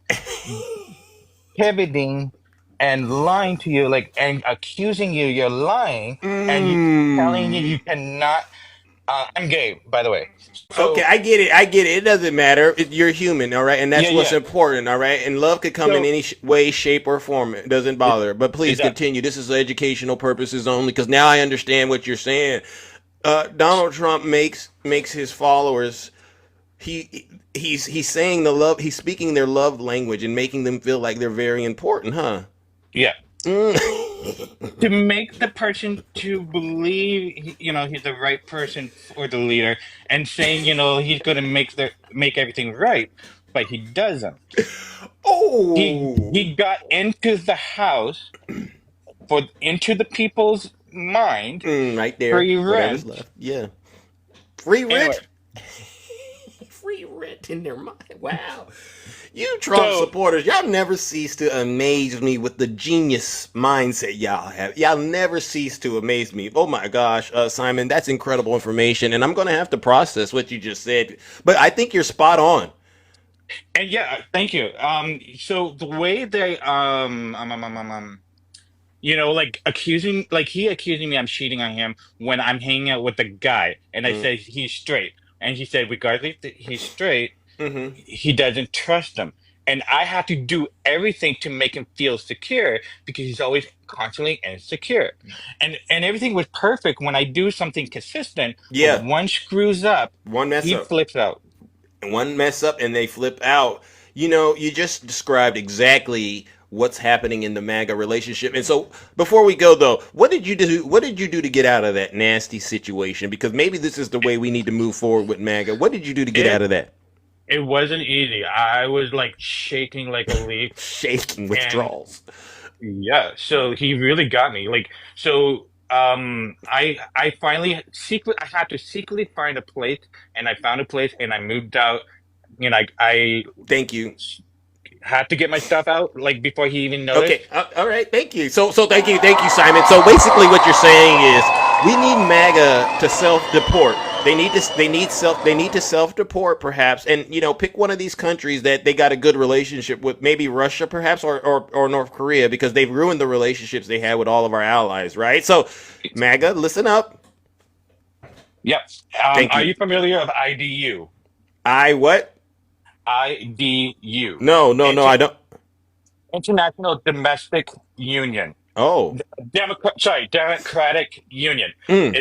pivoting and lying to you, like, and accusing you're lying, and you telling you Mm. cannot. I'm gay, by the way. Okay, So I get it. I get it. It doesn't matter. You're human, all right, and yeah, that's what's yeah. important, all right. And love could come in So any way, shape, or form. It doesn't it, bother. But it please does. continue. This is educational purposes only, because now I understand what you're saying. Donald Trump makes his followers. He's saying the love. He's speaking their love language and making them feel like they're very important, huh? Yeah. Mm. To make the person to believe, he's the right person for the leader, and saying, he's going to make everything right, but he doesn't. He Oh. got into the house, for into the people's mind, Right there. free Whatever's rent. left. Yeah. Free Anyway, rent? Free rent in their mind. Wow. You Trump so supporters, y'all never cease to amaze me with the genius mindset y'all have. Y'all never cease to amaze me. Oh my gosh, Simon, that's incredible information, and I'm going to have to process what you just said. But I think you're spot on. and yeah, thank you. So the way they like he accusing me I'm cheating on him when I'm hanging out with a guy, and I Mm. say he's straight. and he said, regardless if he's straight, Mm-hmm. he doesn't trust them. And I have to do everything to make him feel secure because he's always constantly insecure. And everything was perfect when I do something consistent, but Yeah. one screws up, One mess he up. flips out. One mess up and they flip out. You know, you just described exactly what's happening in the MAGA relationship. And so, before we go though, what did you do? What did you do to get out of that nasty situation? Because maybe this is the way we need to move forward with MAGA. What did you do to get out It of that? it wasn't easy. I was like shaking like a leaf. Shaking And withdrawals. yeah, so he really got me. Like, so I finally I had to secretly find a place, and I found a place, and I moved out. You know, I Thank you. had to get my stuff out like before he even Okay. noticed. All right. Thank you. So thank you, Simon. So basically, what you're saying is we need MAGA to self-deport. They need to self-deport, perhaps, and pick one of these countries that they got a good relationship with, maybe Russia, perhaps, or North Korea, because they've ruined the relationships they had with all of our allies, right? So, MAGA, listen up. Yep. Thank Are you. you familiar with IDU? I what? IDU. No, no, no. I don't. International Domestic Union. Oh. Democratic Union. Mm.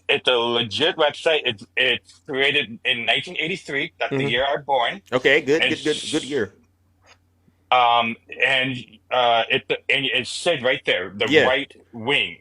It's a legit website. It's created in 1983. That's the Mm-hmm. year I was born. Okay. Good. And Good. Good. Good year. and it said right there, the Yeah. right wing.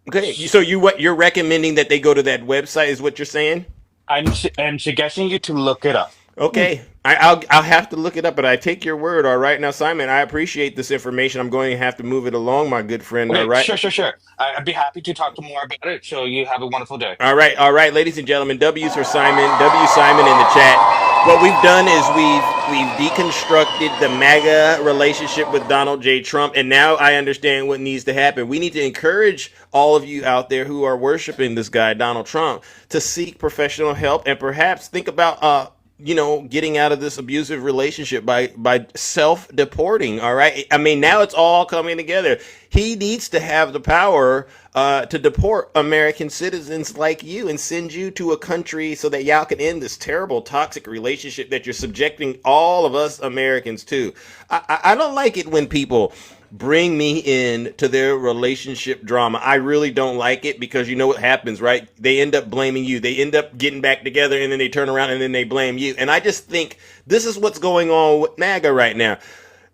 Okay. So you're recommending that they go to that website is what you're saying? I'm suggesting you to look it up. Okay, I'll have to look it up, but I take your word. All right, now Simon, I appreciate this information. I'm going to have to move it along, my good friend. All Okay, right, sure. I'd be happy to talk to more about it. So you have a wonderful day. all right, ladies and gentlemen. W's for Simon. W Simon in the chat. What we've done is we've deconstructed the MAGA relationship with Donald J. Trump, and now I understand what needs to happen. We need to encourage all of you out there who are worshiping this guy, Donald Trump, to seek professional help and perhaps think about getting out of this abusive relationship by self-deporting. All right, I mean, now it's all coming together. He needs to have the power to deport American citizens like you and send you to a country so that y'all can end this terrible toxic relationship that you're subjecting all of us Americans to. I don't like it when people bring me in to their relationship drama. I really don't like it, because you know what happens, right? They end up blaming you. They end up getting back together, and then they turn around and then they blame you. And I just think this is what's going on with MAGA right now.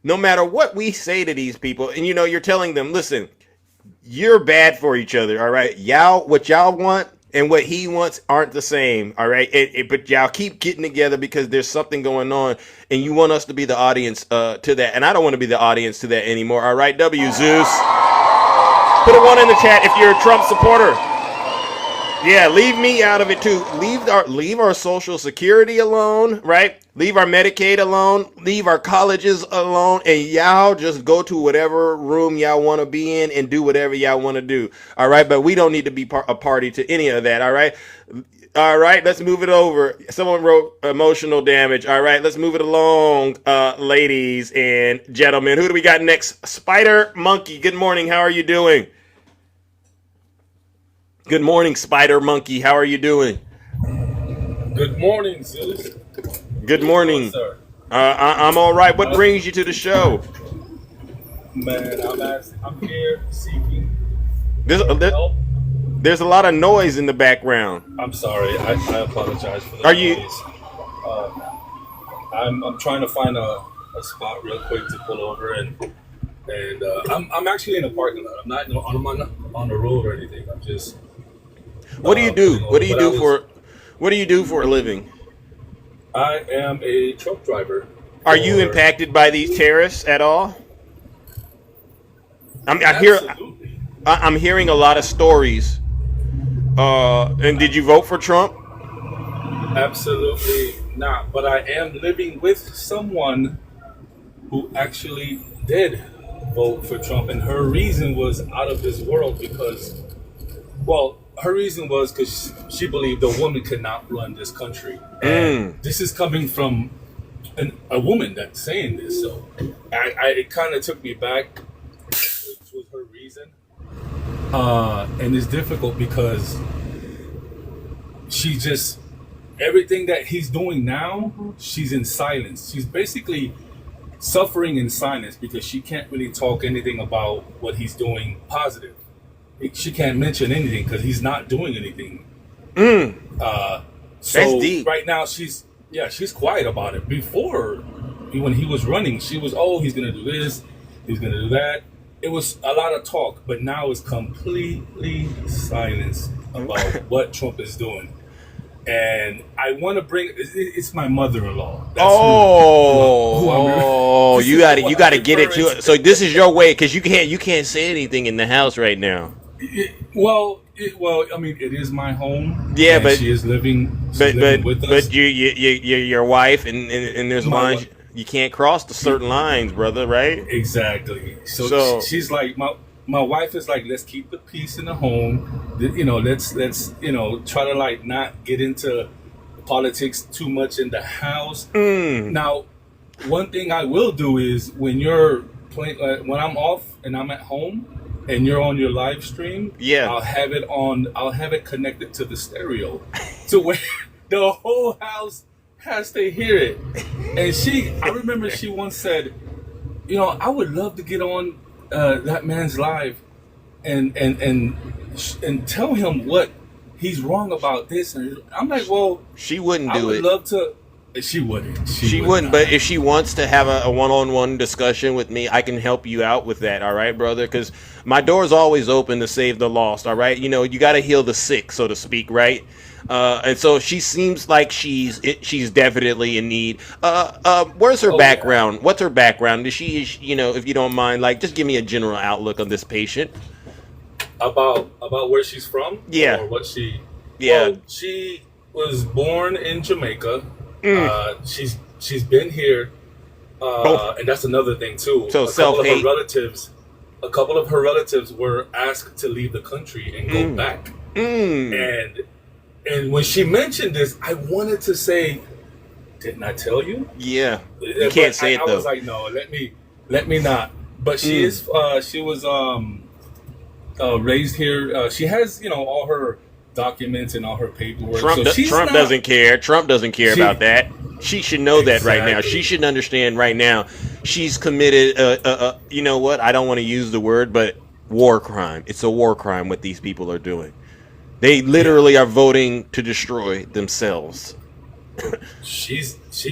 No matter what we say to these people, and you're telling them, listen, you're bad for each other, all right? What y'all want and what he wants aren't the same, all right? But y'all keep getting together because there's something going on, and you want us to be the audience to that. And I don't want to be the audience to that anymore, all right? W Zeus. Put a 1 in the chat if you're a Trump supporter. Yeah, leave me out of it too. Leave our Social Security alone, right? Leave our Medicaid alone. Leave our colleges alone, and y'all just go to whatever room y'all want to be in and do whatever y'all want to do. All right, but we don't need to be a party to any of that. All right. All right, let's move it over. Someone wrote emotional damage. All right, let's move it along, ladies and gentlemen. Who do we got next? Spider Monkey. Good morning. How are you doing? Good morning, Spider Monkey. How are you doing? Good morning, Zeus. Good morning. Sir. I'm all right. What brings you to the show? Man, I'm here seeking help. There's a lot of noise in the background. I'm sorry. I apologize for the noise. I'm trying to find a spot real quick to pull over, and I'm actually in a parking lot. I'm not on the road or anything. I'm just. What do you do? What do you do for a living? I am a truck driver. Are you impacted by these tariffs at all? I'm hearing a lot of stories. And did you vote for Trump? Absolutely not. But I am living with someone who actually did vote for Trump, and her reason was out of this world because, well, her reason was because she believed a woman could not run this country. And this is coming from a woman that's saying this. So it kind of took me back, which was her reason. And it's difficult because she just everything that he's doing now, she's in silence. She's basically suffering in silence because she can't really talk anything about what he's doing positive. She can't mention anything because he's not doing anything. So That's deep. right now she's quiet about it. Before, when he was running, she was, he's gonna do this, he's gonna do that. It was a lot of talk, but now it's completely silence about what Trump is doing. And I want to bring it's my mother-in-law. That's you got to get it to. So this is your way because you can't say anything in the house right now. Well, I mean, it is my home. Yeah, but she is living. With us. But your wife and there's lines you can't cross the certain lines, brother. Right? Exactly. So she's like my wife is like, let's keep the peace in the home. Let's try to like not get into politics too much in the house. Now, one thing I will do is when you're playing, when I'm off and I'm at home and you're on your live stream, I'll have it connected to the stereo, to where the whole house has to hear it. And I remember she once said, I would love to get on that man's live and tell him what he's wrong about this. And I'm like, well, she wouldn't do it. I would love to. She wouldn't. She wouldn't. But if she wants to have a one-on-one discussion with me, I can help you out with that. All right, brother? Because my door's always open to save the lost. All right. You got to heal the sick, so to speak. Right. And so she seems like she's definitely in need. Where's her background? What's her background? Is she, if you don't mind, like, just give me a general outlook on this patient. About where she's from? Yeah. Or what she... Yeah. Well, she was born in Jamaica. She's been here. And that's another thing, too. So self-hate. A couple of her relatives were asked to leave the country and go back. And when she mentioned this, I wanted to say, didn't I tell you? Yeah. You can't say it, though. I was like, no, let me not. But she was raised here. She has, all her documents and all her paperwork. Trump doesn't care. Trump doesn't care about that. She should know that right now. She should understand right now. She's committed, you know what? I don't want to use the word, but war crime. It's a war crime what these people are doing. They literally are voting to destroy themselves. She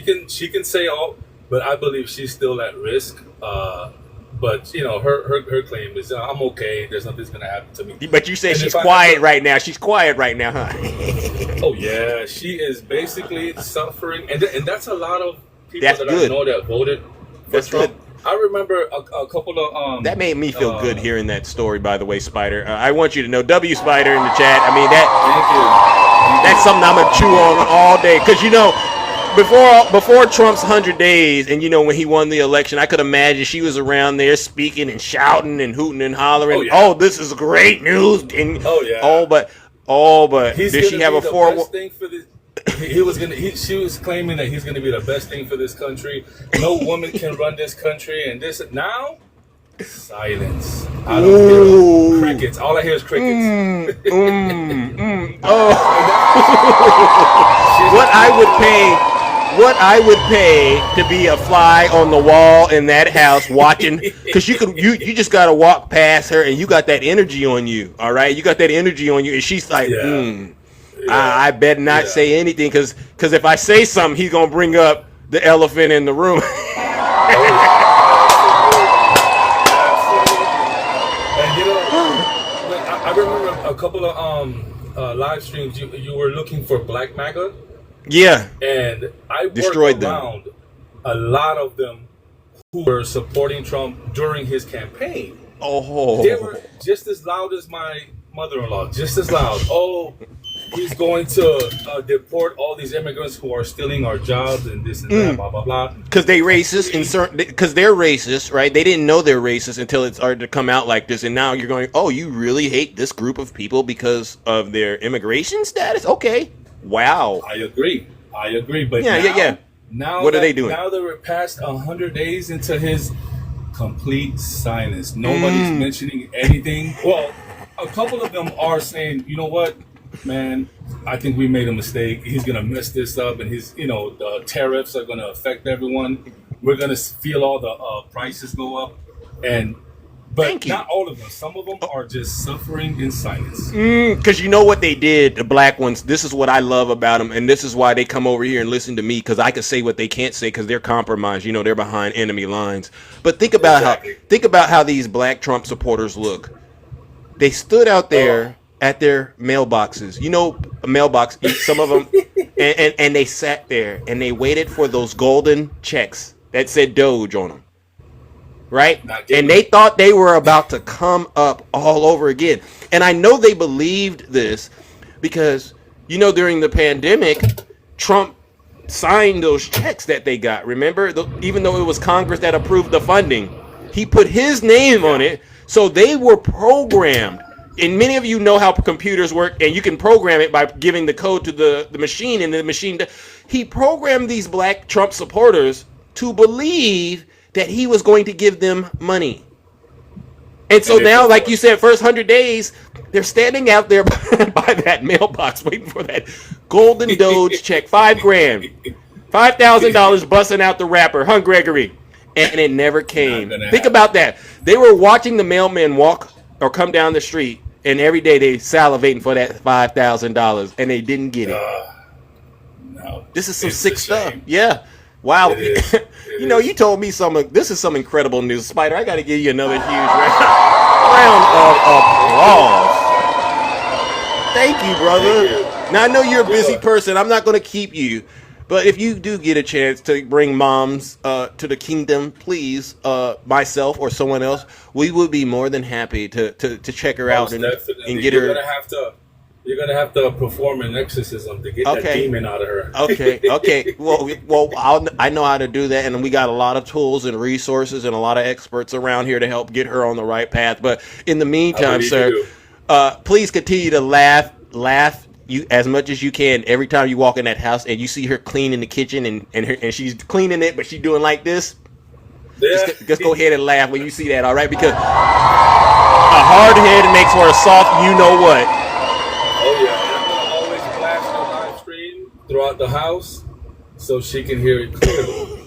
can say all, but I believe she's still at risk. But her claim is I'm okay. There's nothing's gonna happen to me. But you say she's quiet right now. She's quiet right now, huh? Oh yeah, she is basically suffering, and that's a lot of people I know that voted for Trump. Good. I remember a couple of that made me feel good hearing that story. By the way, Spider, I want you to know, W Spider in the chat. I mean that's something I'm gonna chew on all day because before Trump's 100 days, and when he won the election, I could imagine she was around there speaking and shouting and hooting and hollering. Oh, this is great news! And but did she have a She was claiming that he's gonna be the best thing for this country. No woman can run this country, and this now silence. I don't hear crickets. All I hear is crickets. What I would pay to be a fly on the wall in that house watching, because you just gotta walk past her and you got that energy on you. All right, you got that energy on you, and she's like, I better not say anything because if I say something, he's gonna bring up the elephant in the room. I remember a couple of live streams. You were looking for Black MAGA. Yeah, and I destroyed around a lot of them who were supporting Trump during his campaign. They were just as loud as my mother-in-law, just as loud. He's going to deport all these immigrants who are stealing our jobs and this and that, blah blah blah. Because they're racist, because they're racist, right? They didn't know they're racist until it started to come out like this, and now you're going, oh, you really hate this group of people because of their immigration status? Okay, wow. I agree, but now what are they doing? Now that we're past 100 days into his complete silence, nobody's mentioning anything. Well, a couple of them are saying, you know what? man, I think we made a mistake. He's gonna mess this up, and the tariffs are gonna affect everyone. We're gonna feel all the prices go up, but not all of them. Some of them are just suffering in silence. Because you know what they did, the black ones. This is what I love about them, and this is why they come over here and listen to me, because I can say what they can't say because they're compromised. They're behind enemy lines. But think about how these black Trump supporters look. They stood out there at their mailboxes. A mailbox. Some of them, and they sat there and they waited for those golden checks that said Doge on them. Right? And they thought they were about to come up all over again. And I know they believed this because, during the pandemic, Trump signed those checks that they got. Remember? Even though it was Congress that approved the funding, he put his name on it. So they were programmed. And many of you know how computers work, and you can program it by giving the code to the machine, and the machine. He programmed these black Trump supporters to believe that he was going to give them money. And so now, like you said, first 100 days, they're standing out there by that mailbox waiting for that golden Doge check, $5,000, $5,000 busting out the wrapper, huh, Gregory? And it never came. Think about that. They were watching the mailman walk or come down the street, and every day they salivating for that $5,000, and they didn't get it. No, this is some sick stuff. Yeah. Wow. You told me this is some incredible news. Spider, I got to give you another huge round of applause. Thank you, brother. Thank you. Now, I know you're a busy person. I'm not going to keep you. But if you do get a chance to bring moms to the kingdom, please, myself or someone else, we would be more than happy to check her out and get her. You're gonna have to perform an exorcism to get that demon out of her. Okay. Well, I know how to do that, and we got a lot of tools and resources and a lot of experts around here to help get her on the right path. But in the meantime, sir, please continue to laugh you as much as you can every time you walk in that house and you see her cleaning the kitchen and she's cleaning it, but she's doing like this. Yeah. Just go ahead and laugh when you see that, all right? Because a hard head makes for a soft, you know what. Oh yeah, I'm gonna always flash the live stream throughout the house so she can hear it clearly.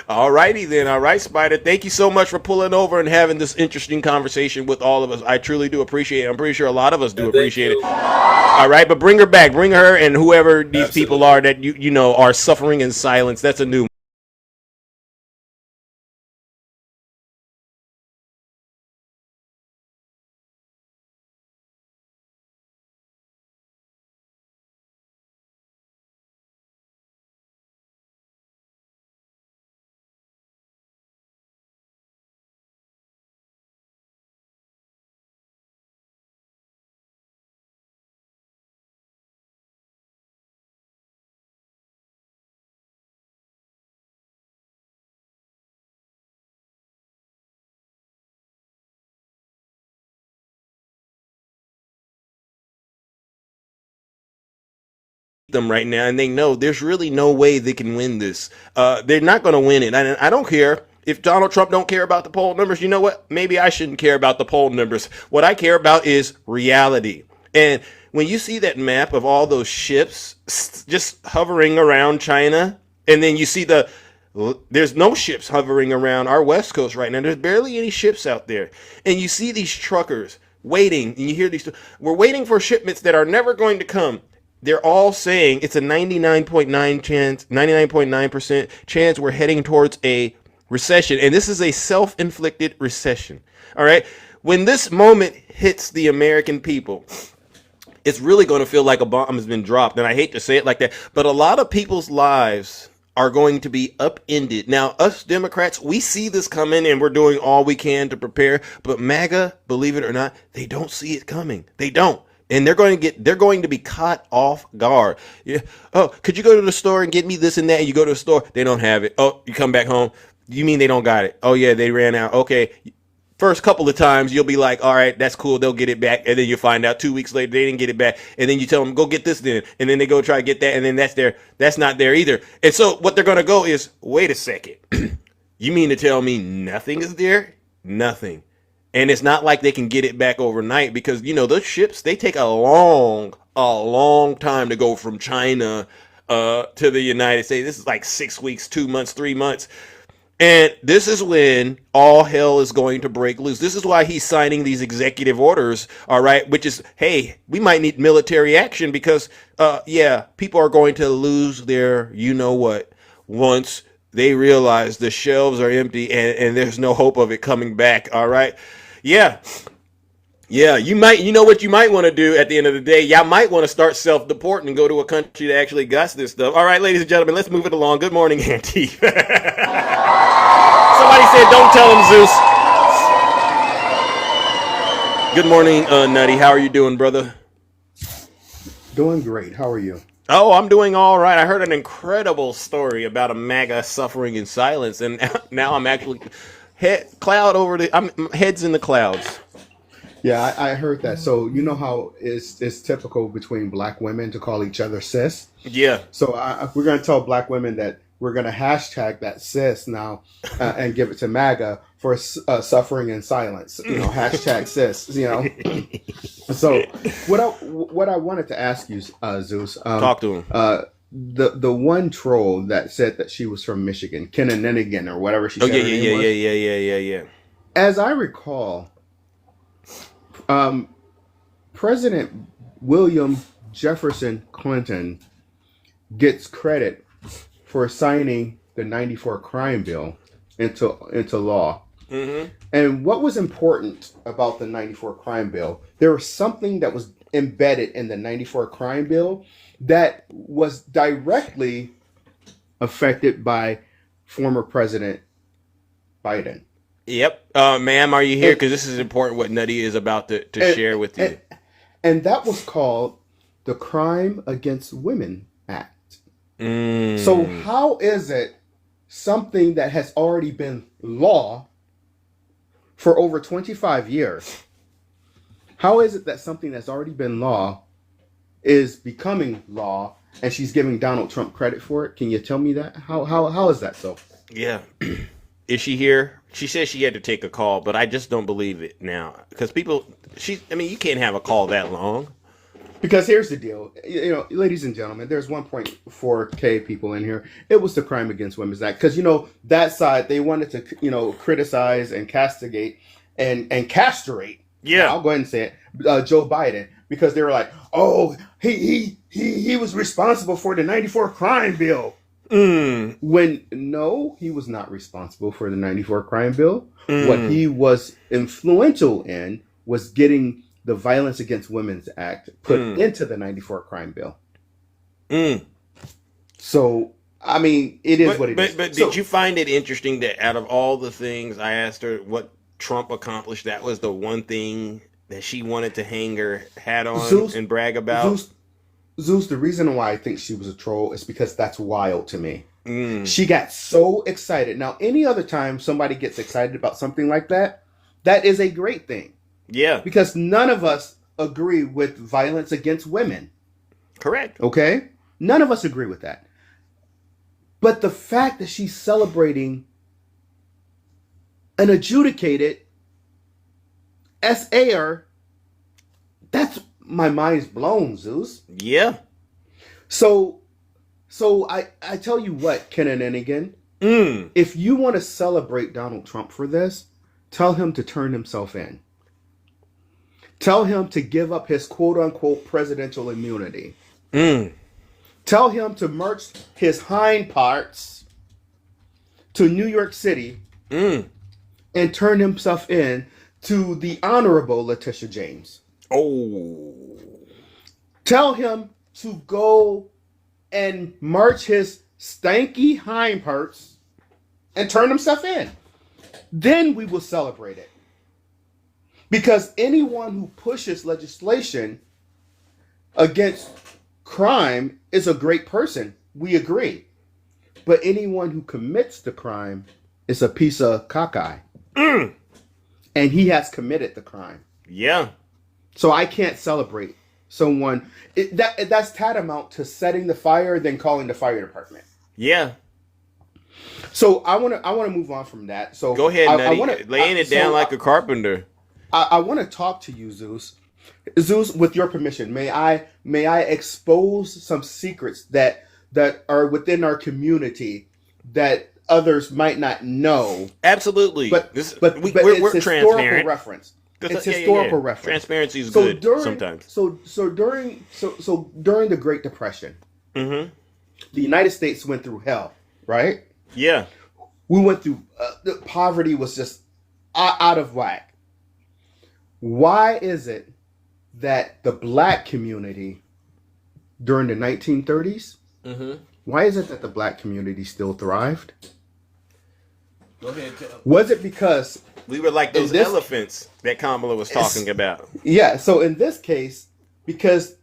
All righty then. All right, Spider. Thank you so much for pulling over and having this interesting conversation with all of us. I truly do appreciate it. I'm pretty sure a lot of us do appreciate it. All right, but bring her back. Bring her and whoever these people are that you know are suffering in silence. That's a new them right now, and they know there's really no way they can win this. They're not going to win it. And I don't care if Donald Trump don't care about the poll numbers. You know what? Maybe I shouldn't care about the poll numbers. What I care about is reality. And when you see that map of all those ships just hovering around China, and then you see there's no ships hovering around our west coast right now. There's barely any ships out there. And you see these truckers waiting, and you hear we're waiting for shipments that are never going to come. They're all saying it's a 99.9% chance we're heading towards a recession. And this is a self-inflicted recession. All right. When this moment hits the American people, it's really going to feel like a bomb has been dropped. And I hate to say it like that, but a lot of people's lives are going to be upended. Now, us Democrats, we see this coming and we're doing all we can to prepare. But MAGA, believe it or not, they don't see it coming. They don't. And they're going to be caught off guard. Yeah. Oh, could you go to the store and get me this and that? And you go to the store, they don't have it. Oh, you come back home. You mean they don't got it? Oh yeah, they ran out. Okay. First couple of times you'll be like, all right, that's cool. They'll get it back. And then you find out 2 weeks later, they didn't get it back. And then you tell them, go get this then. And then they go try to get that. And then that's not there either. And so what they're going to go is, wait a second. You mean to tell me nothing is there? Nothing. And it's not like they can get it back overnight because, those ships, they take a long time to go from China to the United States. This is like 6 weeks, 2 months, 3 months. And this is when all hell is going to break loose. This is why he's signing these executive orders, all right, which is, hey, we might need military action because, people are going to lose their you-know-what once they realize the shelves are empty and there's no hope of it coming back, all right? Yeah. Yeah, you know what you might want to do at the end of the day? Y'all might want to start self-deporting and go to a country that actually got this stuff. All right, ladies and gentlemen, let's move it along. Good morning, Auntie. Somebody said, don't tell him, Zeus. Good morning, Nutty. How are you doing, brother? Doing great. How are you? Oh, I'm doing all right. I heard an incredible story about a MAGA suffering in silence, and now I'm actually I'm heads in the clouds. Yeah, I heard that. So you know how it's typical between black women to call each other sis? Yeah. So we're going to tell black women that we're going to hashtag that sis now and give it to MAGA for suffering in silence. Hashtag sis. So what I wanted to ask you, Zeus. Talk to him. The one troll that said that she was from Michigan, Kennenigan or whatever she said. Oh yeah. As I recall, President William Jefferson Clinton gets credit for signing the '94 crime bill into law. Mm-hmm. And what was important about the '94 crime bill? There was something that was embedded in the '94 crime bill that was directly affected by former President Biden. Yep. Ma'am, are you here? Because this is important what Nutty is about to share with you. And that was called the Crime Against Women Act. So how is it something that has already been law for over 25 years, how is it that something that's already been law is becoming law and she's giving Donald Trump credit for it? Can you tell me that? How is that so? Yeah. Is she here? She says she had to take a call, but I just don't believe it now. Because you can't have a call that long. Because here's the deal. Ladies and gentlemen, there's 1.4K people in here. It was the Crime Against Women's Act. Because, that side, they wanted to, criticize and castigate and castrate. Yeah. I'll go ahead and say it. Joe Biden. Because they were like, oh, he was responsible for the '94 crime bill. When no, he was not responsible for the '94 crime bill. What he was influential in was getting the Violence Against Women's Act put into the '94 crime bill. So, it is what it is. But did you find it interesting that out of all the things I asked her what Trump accomplished, that was the one thing that she wanted to hang her hat on and brag about? Zeus, the reason why I think she was a troll is because that's wild to me. She got so excited. Now, any other time somebody gets excited about something like that, that is a great thing. Yeah. Because none of us agree with violence against women. Correct. Okay? None of us agree with that. But the fact that she's celebrating an adjudicated SAR, that's my mind's blown, Zeus. Yeah. So I tell you what, Kenan and again, if you want to celebrate Donald Trump for this, tell him to turn himself in. Tell him to give up his quote-unquote presidential immunity. Tell him to march his hind parts to New York City and turn himself in to the Honorable Letitia James. Oh. Tell him to go and march his stanky hind parts and turn himself in. Then we will celebrate it. Because anyone who pushes legislation against crime is a great person. We agree. But anyone who commits the crime is a piece of cockeye. And he has committed the crime. Yeah. So I can't celebrate someone. That's tantamount to setting the fire, then calling the fire department. Yeah. So I want to move on from that. So go ahead, Nutty. Laying it down like a carpenter. I want to talk to you, Zeus. Zeus, with your permission, may I expose some secrets that are within our community that others might not know. Absolutely. But we're it's historical transparent. reference. It's Yeah. historical reference. Transparency is good sometimes. So during the Great Depression, Mm-hmm. the United States went through hell, right? Yeah. We went through the poverty was just out of whack. Why is it that the black community during the 1930s, why is it that the black community still thrived? Go ahead. Was it because we were like those elephants that Kamala was talking about? Yeah. So in this case, because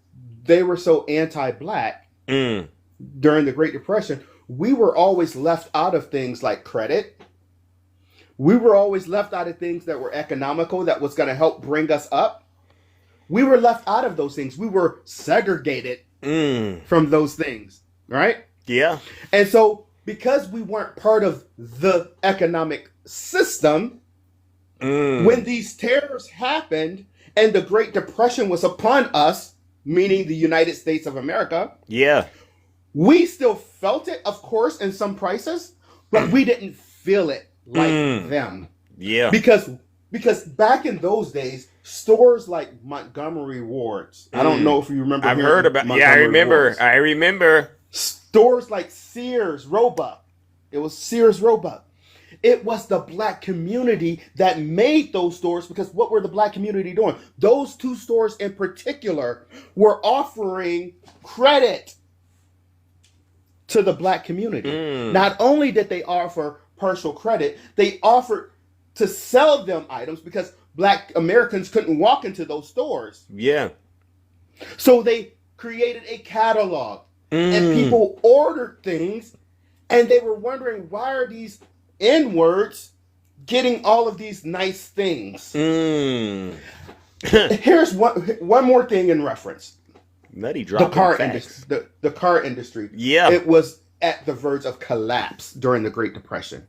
they were so anti-black during the Great Depression, we were always left out of things like credit. We were always left out of things that were economical, that was going to help bring us up. We were left out of those things. We were segregated from those things, right? Yeah. And so because we weren't part of the economic system, when these terrors happened and the Great Depression was upon us, meaning the United States of America, we still felt it, of course, in some prices, but we didn't feel it like them. Yeah. Because back in those days, stores like Montgomery Ward's, I don't know if you remember. I've heard about. Yeah, I remember. Ward's. I remember. Stores like Sears Roebuck. It was Sears Roebuck. It was the black community that made those stores, because what were the black community doing? Those two stores in particular were offering credit to the black community. Not only did they offer partial credit, they offered to sell them items because black Americans couldn't walk into those stores. Yeah. So they created a catalog and people ordered things and they were wondering, why are these N-words getting all of these nice things? Here's one more thing in reference. Nutty The car industry. The car industry. Yeah. It was at the verge of collapse during the Great Depression.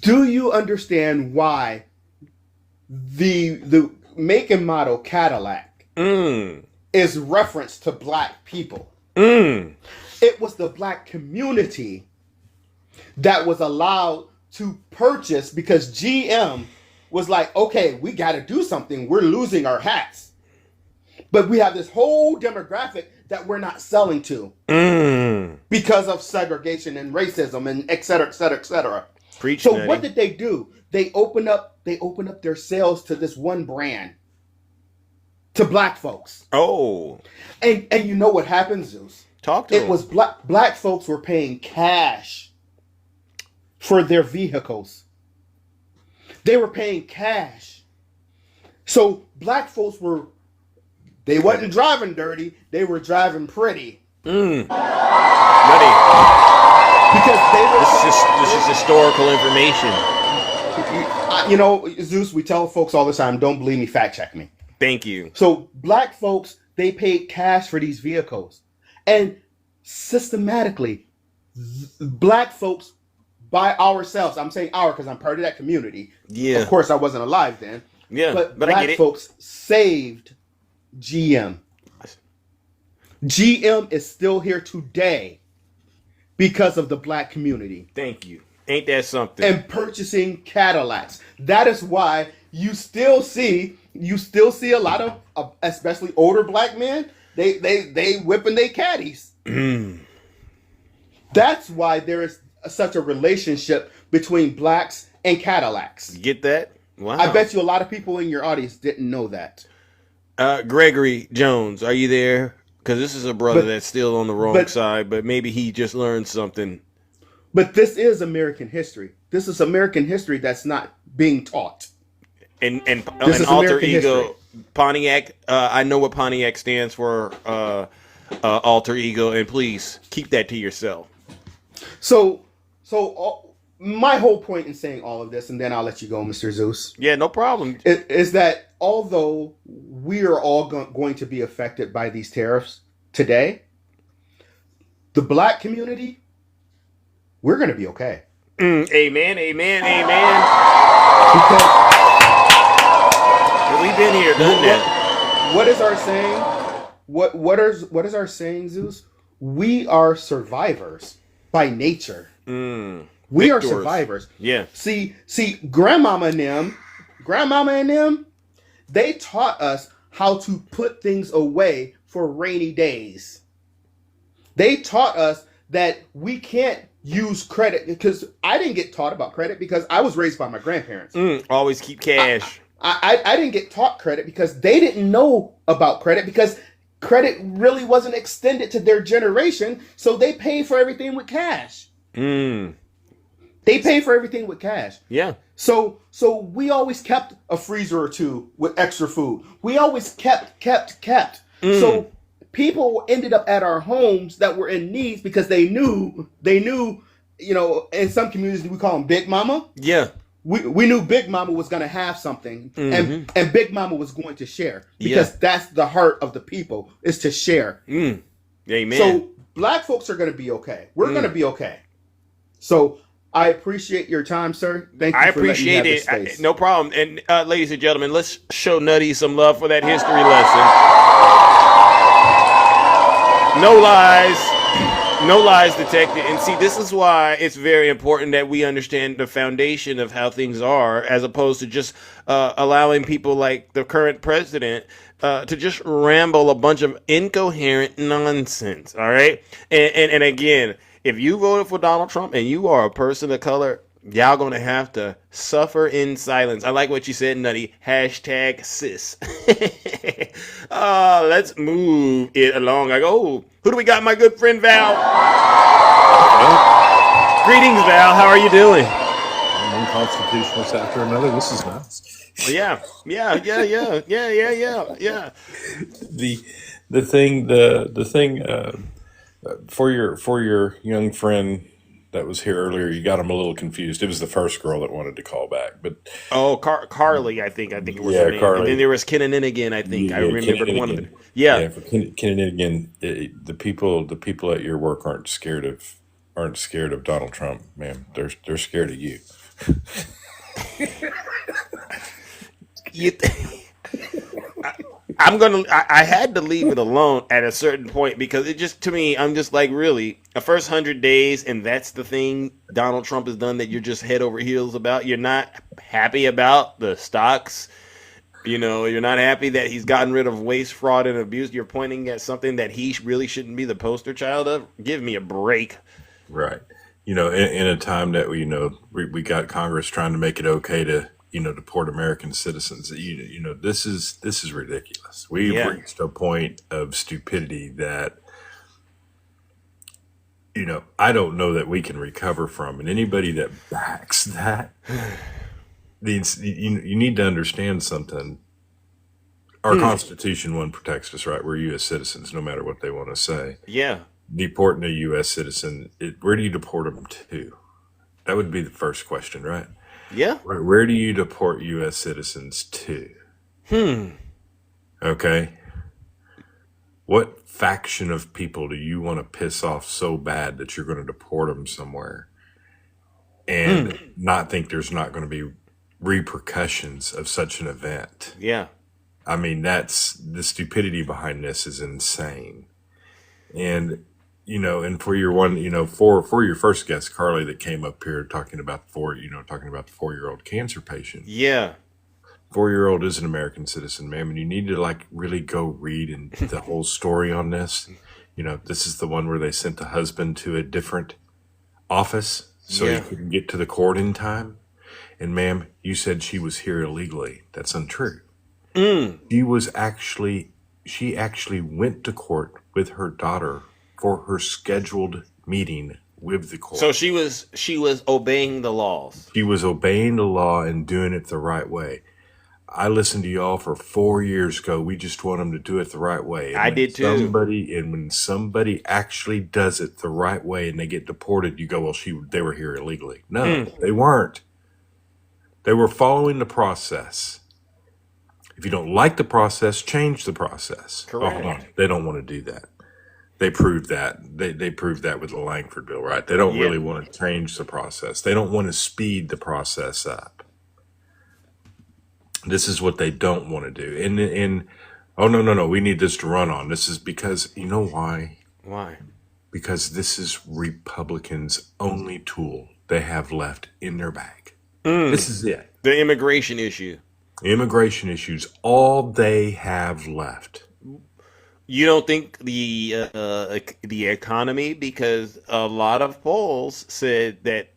Do you understand why the make and model Cadillac is reference to black people? It was the black community that was allowed to purchase because GM was like, okay, we got to do something. We're losing our hats. But we have this whole demographic that we're not selling to because of segregation and racism and et cetera, et cetera, et cetera. So what did they do? They opened up their sales to this one brand, to black folks. Oh. And you know what happened, Zeus? Talk to them. It was black folks were paying cash for their vehicles. They were paying cash. So black folks they wasn't driving dirty, they were driving pretty. Nutty. Because this is historical information. You know, Zeus, we tell folks all the time, don't believe me, fact check me. Thank you. So black folks, they paid cash for these vehicles. And systematically, black folks, by ourselves, I'm saying our because I'm part of that community. Yeah. Of course, I wasn't alive then. Yeah, but I black get it. folks saved GM. GM is still here today because of the black community. Thank you. Ain't that something? And purchasing Cadillacs. That is why you still see a lot of especially older black men. They whipping their caddies. That's why there is such a relationship between blacks and Cadillacs. You get that? Wow. I bet you a lot of people in your audience didn't know that. Gregory Jones, are you there? Because this is a brother that's still on the wrong side, but maybe he just learned something. But this is American history. This is American history that's not being taught. And this an is alter American ego, history. Pontiac. I know what Pontiac stands for. Alter ego, and please keep that to yourself. So my whole point in saying all of this, and then I'll let you go, Mr. Zeus. Yeah, no problem. Is that although we are all going to be affected by these tariffs today, the black community, we're going to be okay. Amen, amen, amen. been here, done that. What is our saying? What is our saying, Zeus? We are survivors by nature. We are survivors. Yeah. See, grandmama and them, they taught us how to put things away for rainy days. They taught us that we can't use credit, because I didn't get taught about credit because I was raised by my grandparents. Always keep cash. I didn't get taught credit because they didn't know about credit, because credit really wasn't extended to their generation, so they paid for everything with cash. They pay for everything with cash. Yeah. So we always kept a freezer or two with extra food. We always kept. So people ended up at our homes that were in needs because they knew, you know, in some communities we call them Big Mama. Yeah. We knew Big Mama was going to have something, and Big Mama was going to share, because that's the heart of the people, is to share. Amen. So black folks are going to be okay. We're going to be okay. So I appreciate your time, sir. Thank you. I appreciate it. No problem. And ladies and gentlemen, let's show Nutty some love for that history lesson. No lies detected. And see, this is why it's very important that we understand the foundation of how things are, as opposed to just allowing people like the current president to just ramble a bunch of incoherent nonsense. All right. And again, if you voted for Donald Trump and you are a person of color, y'all gonna have to suffer in silence. I like what you said, Nutty. # sis. Let's move it along. I go, who do we got? My good friend Val. Greetings, Val. How are you doing? One constitutionalist after another. This is nice. Yeah. The thing for your young friend that was here earlier, you got him a little confused. It was the first girl that wanted to call back, but Carly, I think it was her name. Carly. And then there was Kinnigan, I think. I remembered one of them. Yeah, for Kinnigan, the people at your work aren't scared of Donald Trump, ma'am. They're scared of you. I had to leave it alone at a certain point, because it just, to me, I'm just like, really, the first 100 days, and that's the thing Donald Trump has done that you're just head over heels about. You're not happy about the stocks. You know, you're not happy that he's gotten rid of waste, fraud, and abuse. You're pointing at something that he really shouldn't be the poster child of. Give me a break. Right. You know, in a time that we got Congress trying to make it okay to deport American citizens. This is ridiculous. We've reached a point of stupidity that I don't know that we can recover from. And anybody that backs that, you need to understand something. Our Constitution, one, protects us, right? We're U.S. citizens, no matter what they want to say. Yeah. Deporting a U.S. citizen, where do you deport them to? That would be the first question, right? Yeah. Where do you deport U.S. citizens to? Okay. What faction of people do you want to piss off so bad that you're going to deport them somewhere and not think there's not going to be repercussions of such an event? Yeah. I mean, that's the stupidity behind this is insane. And and for your for your first guest, Carly, that came up here talking about the 4-year-old cancer patient. Yeah. 4-year-old is an American citizen, ma'am, and you need to really go read the whole story on this. This is the one where they sent the husband to a different office so he couldn't get to the court in time. And ma'am, you said she was here illegally. That's untrue. She actually went to court with her daughter for her scheduled meeting with the court. So she was obeying the laws. She was obeying the law and doing it the right way. I listened to y'all for 4 years ago. We just want them to do it the right way. And I did too. When somebody actually does it the right way and they get deported, you go, well, they were here illegally. No, they weren't. They were following the process. If you don't like the process, change the process. Correct. Oh, hold on. They don't want to do that. They proved that. They proved that with the Langford bill, right? They don't really want to change the process. They don't want to speed the process up. This is what they don't want to do. And oh, no, we need this to run on. This is because, you know why? Why? Because this is Republicans' only tool they have left in their bag. Mm. This is it. The immigration issue. Immigration issues, all they have left. You don't think the economy, because a lot of polls said that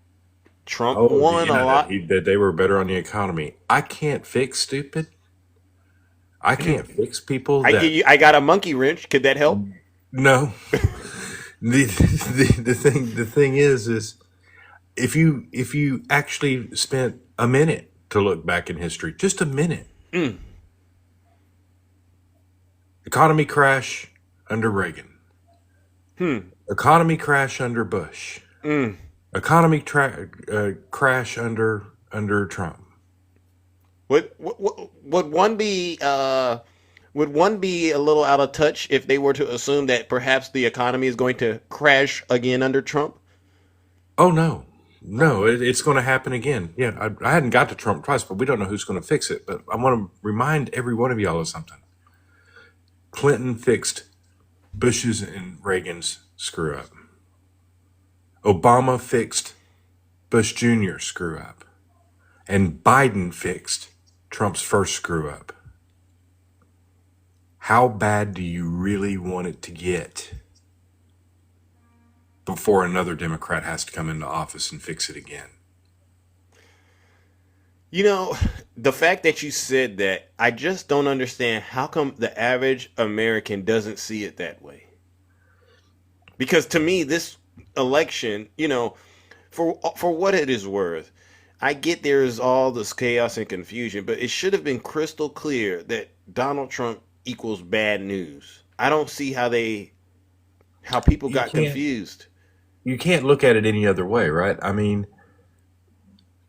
Trump won a lot. That they were better on the economy. I can't fix stupid. I can't fix people. I got a monkey wrench. Could that help? No. The thing is if you actually spent a minute to look back in history, just a minute. Economy crash under Reagan. Economy crash under Bush. Economy crash under Trump. Would one be a little out of touch if they were to assume that perhaps the economy is going to crash again under Trump? Oh no, it's going to happen again. Yeah, I hadn't got to Trump twice, but we don't know who's going to fix it. But I want to remind every one of y'all of something. Clinton fixed Bush's and Reagan's screw up. Obama fixed Bush Jr. screw up. And Biden fixed Trump's first screw up. How bad do you really want it to get before another Democrat has to come into office and fix it again? You know, the fact that you said that, I just don't understand how come the average American doesn't see it that way. Because to me, this election, for what it is worth, I get there is all this chaos and confusion, but it should have been crystal clear that Donald Trump equals bad news. I don't see how people got confused. You can't look at it any other way, right? I mean,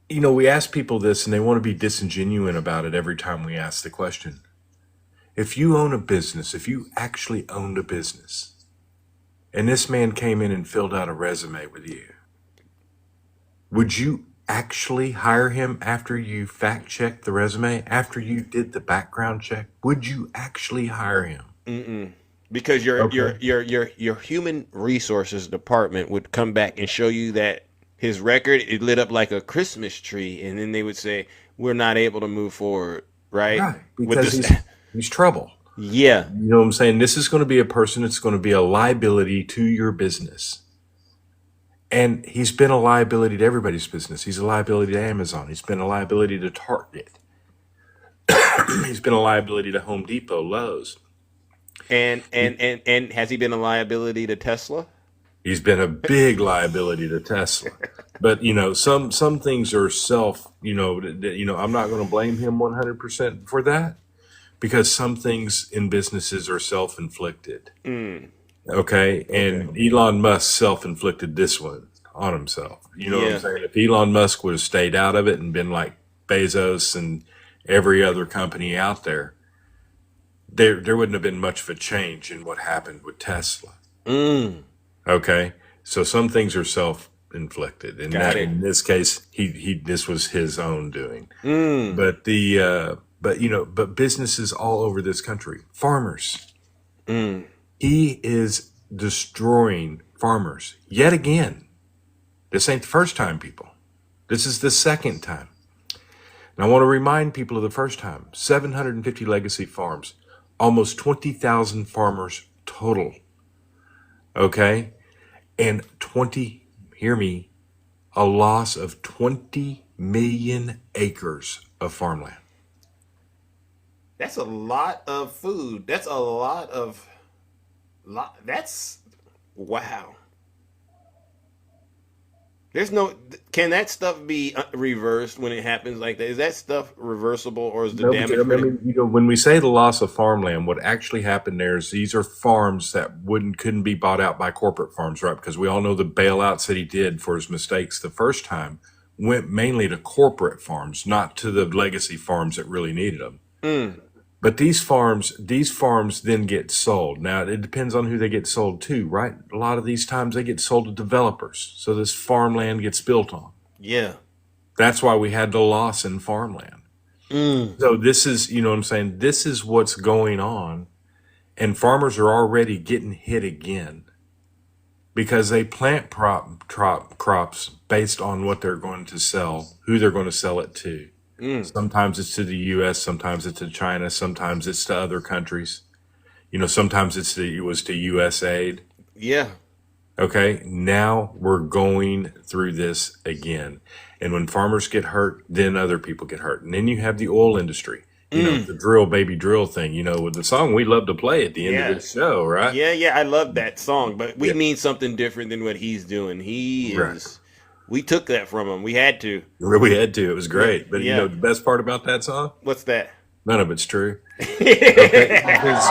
we ask people this and they want to be disingenuous about it every time we ask the question. If you own a business, if you actually owned a business, and this man came in and filled out a resume with you, would you actually hire him after you fact checked the resume, after you did the background check? Would you actually hire him? Mm-mm. Because your human resources department would come back and show you that his record, it lit up like a Christmas tree, and then they would say, we're not able to move forward, right? Right, because he's trouble. Yeah. You know what I'm saying? This is going to be a person that's going to be a liability to your business. And he's been a liability to everybody's business. He's a liability to Amazon. He's been a liability to Target. He's been a liability to Home Depot, Lowe's. And has he been a liability to Tesla? He's been a big liability to Tesla. But, some things are I'm not going to blame him 100% for that, because some things in businesses are self-inflicted. Okay? And Elon Musk self-inflicted this one on himself. You know what I'm saying? If Elon Musk would have stayed out of it and been like Bezos and every other company out there, there wouldn't have been much of a change in what happened with Tesla. Okay? So some things are self-inflicted. And in this case, this was his own doing. But but businesses all over this country, farmers, he is destroying farmers yet again. This ain't the first time, people. This is the second time. And I want to remind people of the first time. 750 legacy farms, almost 20,000 farmers total. Okay? And hear me, a loss of 20 million acres of farmland. That's a lot of food. That's a lot of... That's... Wow. Can that stuff be reversed when it happens like that? Is that stuff reversible, or is the damage? When we say the loss of farmland, what actually happened there is these are farms that couldn't be bought out by corporate farms, right? Because we all know the bailouts that he did for his mistakes the first time went mainly to corporate farms, not to the legacy farms that really needed them. But these farms then get sold. Now, it depends on who they get sold to, right? A lot of these times they get sold to developers. So this farmland gets built on. Yeah. That's why we had the loss in farmland. So this is, you know what I'm saying? This is what's going on. And farmers are already getting hit again because they plant crops based on what they're going to sell, who they're going to sell it to. Sometimes it's to the U.S., sometimes it's to China, sometimes it's to other countries. You know, sometimes it was to USAID. Yeah. Okay, now we're going through this again. And when farmers get hurt, then other people get hurt. And then you have the oil industry, you know, the drill, baby, drill thing, you know, with the song we love to play at the end of Yeah. this show, right? Yeah, I love that song, but we Yeah. mean something different than what he's doing. He Right. is. We took that from him. We had to. We had to. It was Yeah. great. But you know, the best part about that song? What's that? None of it's true. Okay. Because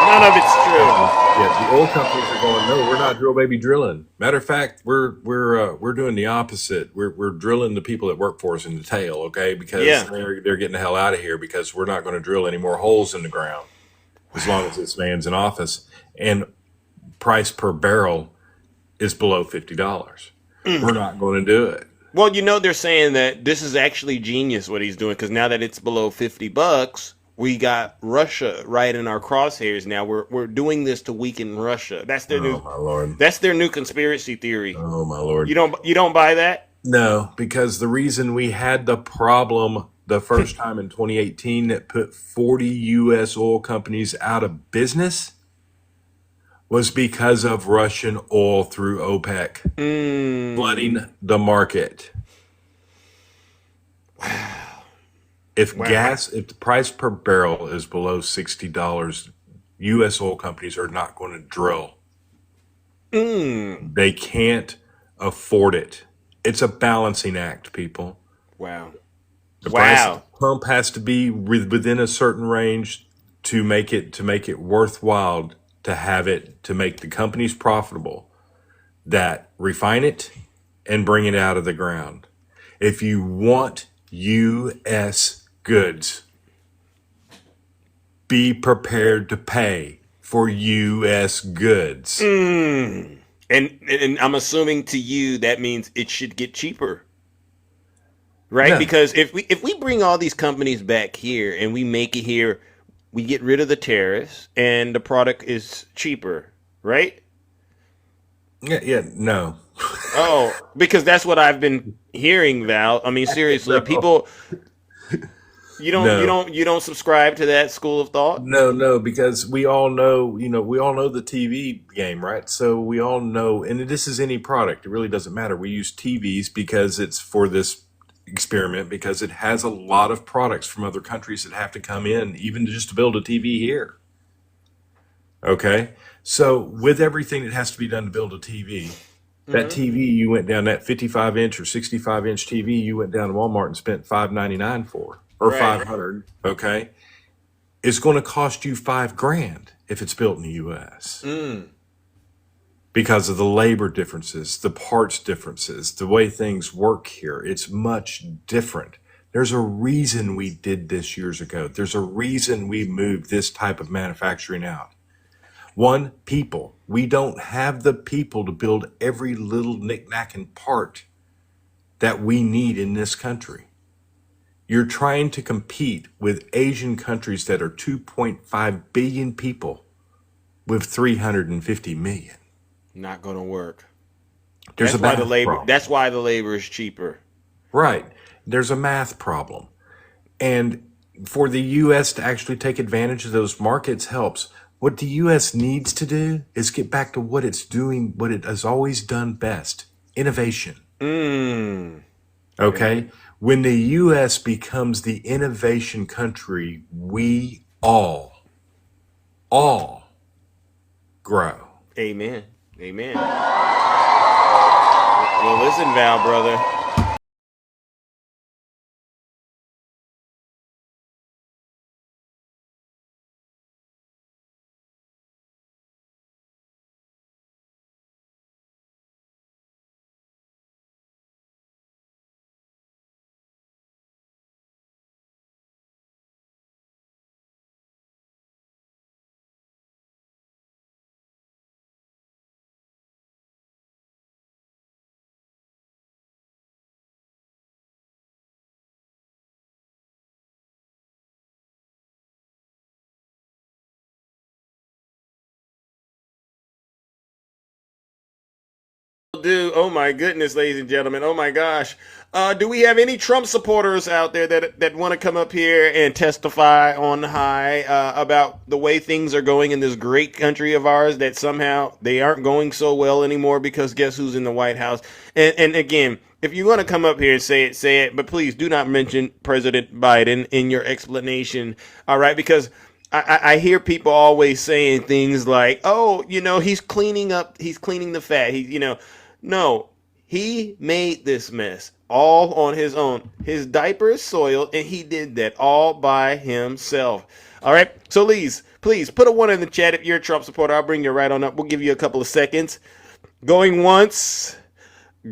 none of it's true. Yeah, the oil companies are going, no, we're not drill baby drilling. Matter of fact, we're doing the opposite. We're drilling the people that work for us in the tail, okay? Because they're getting the hell out of here because we're not going to drill any more holes in the ground as long as this man's in office. And price per barrel is below $50. We're not going to do it. Well, you know, they're saying that this is actually genius what he's doing because now that it's below $50, we got Russia right in our crosshairs. Now we're doing this to weaken Russia. That's their new. My Lord. That's their new conspiracy theory. Oh my Lord. You don't buy that? No, because the reason we had the problem the first time in 2018 that put 40 U.S. oil companies out of business was because of Russian oil through OPEC flooding the market. Wow. If the price per barrel is below $60, U.S. oil companies are not going to drill. They can't afford it. It's a balancing act, people. Wow. The price of the pump has to be within a certain range to make it worthwhile to have it, to make the companies profitable that refine it and bring it out of the ground. If you want U.S. goods, be prepared to pay for U.S. goods. And I'm assuming to you that means it should get cheaper. Right? No. Because if we bring all these companies back here and we make it here, we get rid of the tariffs and the product is cheaper, right? Yeah, no. Oh, because that's what I've been hearing, Val. I mean, seriously, people you don't subscribe to that school of thought? No, because we all know, we all know the TV game, right? So we all know, and this is any product. It really doesn't matter. We use TVs because it's for this experiment, because it has a lot of products from other countries that have to come in, even just to build a TV here. Okay? So with everything that has to be done to build a TV, that TV you went down, that 55-inch or 65-inch TV, you went down to Walmart and spent $599 for. Or $500, okay, it's going to cost you $5,000 if it's built in the U.S. Because of the labor differences, the parts differences, the way things work here. It's much different. There's a reason we did this years ago. There's a reason we moved this type of manufacturing out. One, people. We don't have the people to build every little knick-knack and part that we need in this country. You're trying to compete with Asian countries that are 2.5 billion people with 350 million. Not going to work. That's why the labor is cheaper. Right. There's a math problem. And for the U.S. to actually take advantage of those markets helps. What the U.S. needs to do is get back to what it's doing, what it has always done best, innovation. Okay? When the U.S. becomes the innovation country, we all grow. Amen. Well, listen, Val, brother. do. Oh my goodness, ladies and gentlemen. Oh my gosh. Do we have any Trump supporters out there that want to come up here and testify on high about the way things are going in this great country of ours, that somehow they aren't going so well anymore because guess who's in the White House? And again, if you want to come up here and say it, say it. But please do not mention President Biden in your explanation. All right, because I hear people always saying things like, "Oh, he's cleaning up, he's cleaning the fat." No, he made this mess all on his own. His diaper is soiled, and he did that all by himself. All right, so please put a 1 in the chat if you're a Trump supporter. I'll bring you right on up. We'll give you a couple of seconds. Going once,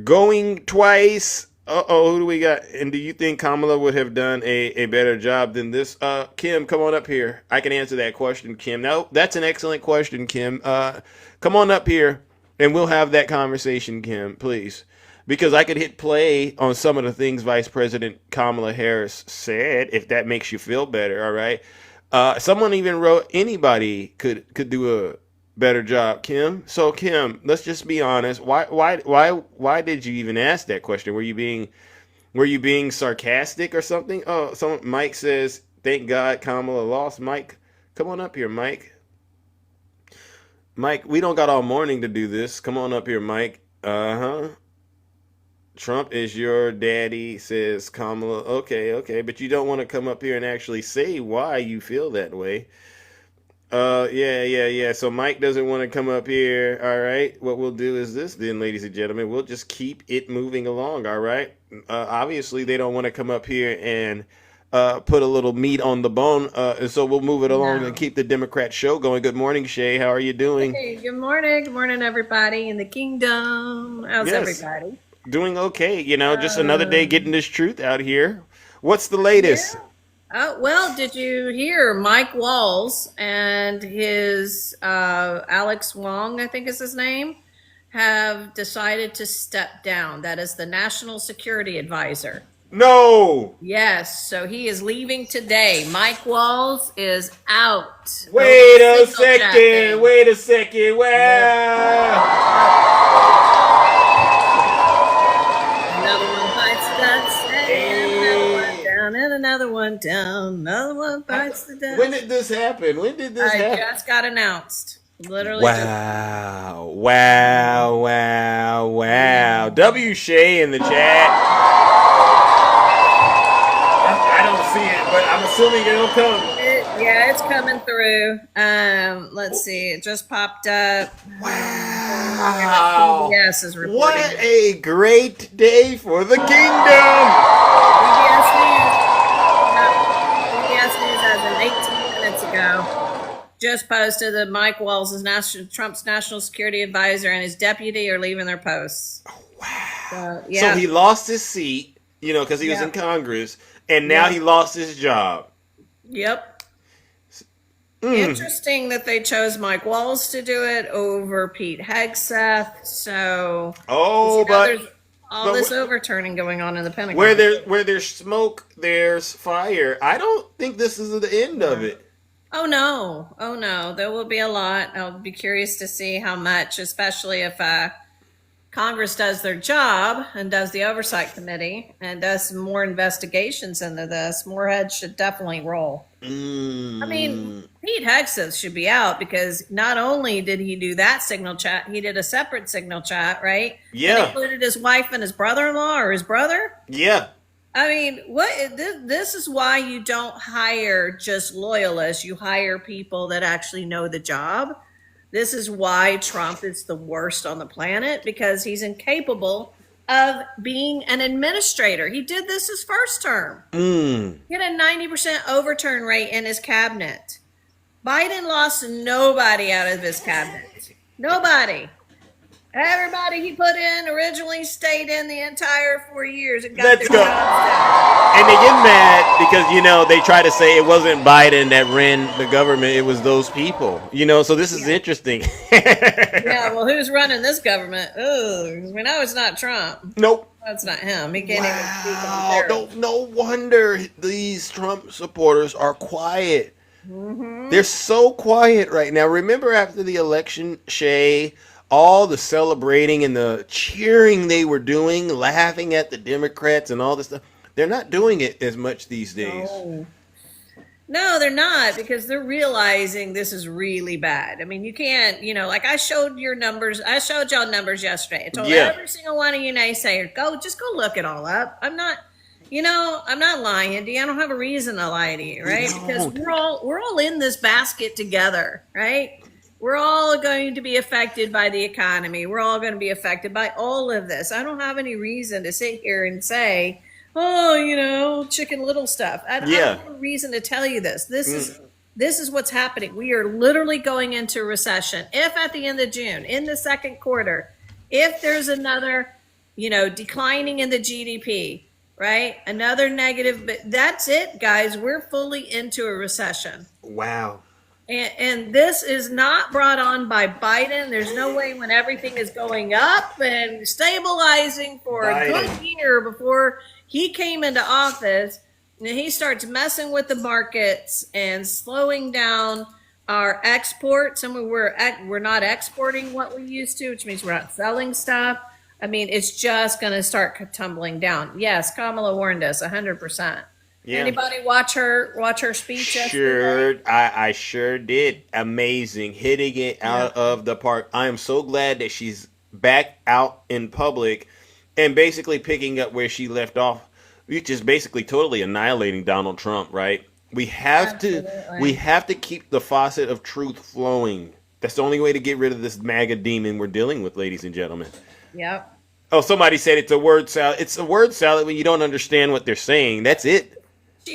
going twice. Who do we got? And do you think Kamala would have done a better job than this? Kim, come on up here. I can answer that question, Kim. No, that's an excellent question, Kim. Come on up here and we'll have that conversation, Kim, please. Because I could hit play on some of the things Vice President Kamala Harris said, if that makes you feel better, all right? Someone even wrote anybody could do a better job, Kim. So Kim, let's just be honest. Why did you even ask that question? Were you being sarcastic or something? Oh, Mike says, "Thank God Kamala lost." Mike, come on up here, Mike. Mike, we don't got all morning to do this. Come on up here, Mike. Trump is your daddy, says Kamala. Okay, but you don't want to come up here and actually say why you feel that way. Yeah. So Mike doesn't want to come up here. All right. What we'll do is this then, ladies and gentlemen. We'll just keep it moving along. All right. Obviously, they don't want to come up here and put a little meat on the bone. And so we'll move it along and keep the Democrat show going. Good morning, Shay. How are you doing? Hey, good morning. Good morning, everybody in the kingdom. How's everybody? Doing okay. Just another day getting this truth out here. What's the latest? Yeah. Well, did you hear Mike Walls and his Alex Wong, I think is his name, have decided to step down. That is the National Security Advisor. No. Yes, so he is leaving today. Mike Walls is out. Wait a second. Wow. Another one bites the dust. Another one down, and another one down. Another one bites the dust. When did this happen? It just got announced. Literally. Wow. W Shay in the chat. I don't see it, but I'm assuming it'll come. It's coming through. Let's see. It just popped up. Wow. CBS is reporting. What a great day for the kingdom. CBS News as of 18 minutes ago just posted that Mike Walls is Trump's national security advisor and his deputy are leaving their posts. Oh, wow. So he lost his seat, because he was in Congress, and now he lost his job. Yep. Interesting that they chose Mike Walls to do it over Pete Hegseth. So, there's all this overturning going on in the Pentagon. Where there's smoke, there's fire. I don't think this is the end of it. Oh no, there will be a lot. I'll be curious to see how much, especially if Congress does their job and does the oversight committee and does some more investigations into this. More heads should definitely roll. I mean, Pete Hegseth should be out because not only did he do that signal chat, he did a separate signal chat, right? Yeah. That included his wife and his brother-in-law or his brother. Yeah. I mean, this is why you don't hire just loyalists. You hire people that actually know the job. This is why Trump is the worst on the planet, because he's incapable of being an administrator. He did this his first term. He had a 90% overturn rate in his cabinet. Biden lost nobody out of his cabinet. Nobody. Everybody he put in originally stayed in the entire 4 years and got Let's go. And they get mad because, they try to say it wasn't Biden that ran the government. It was those people, so this is interesting. Yeah, well, who's running this government? We know it's not Trump. Nope. That's not him. He can't even speak on the No wonder these Trump supporters are quiet. They're so quiet right now. Remember after the election, Shay, all the celebrating and the cheering they were doing, laughing at the Democrats and all this stuff, they're not doing it as much these days. No, they're not, because they're realizing this is really bad. I mean, you can't, like I showed your numbers. I showed y'all numbers yesterday. I told every single one of you naysayers, just go look it all up. I'm not lying to you. I don't have a reason to lie to you, right? Because we're all in this basket together, right? We're all going to be affected by the economy. We're all going to be affected by all of this. I don't have any reason to sit here and say, Chicken Little stuff. I don't have a reason to tell you this. This is what's happening. We are literally going into a recession. If at the end of June, in the second quarter, if there's another, declining in the GDP, right? Another negative, but that's it, guys. We're fully into a recession. Wow. And this is not brought on by Biden. There's no way when everything is going up and stabilizing for a good year before he came into office, and he starts messing with the markets and slowing down our exports. And we're not exporting what we used to, which means we're not selling stuff. I mean, it's just going to start tumbling down. Yes, Kamala warned us 100%. Yeah. Anybody watch her speech yesterday? I sure did. Amazing. Hitting it out of the park. I am so glad that she's back out in public and basically picking up where she left off, which is basically totally annihilating Donald Trump, right? We have to keep the faucet of truth flowing. That's the only way to get rid of this MAGA demon we're dealing with, ladies and gentlemen. Yep. Oh, somebody said it's a word salad. It's a word salad when you don't understand what they're saying. That's it.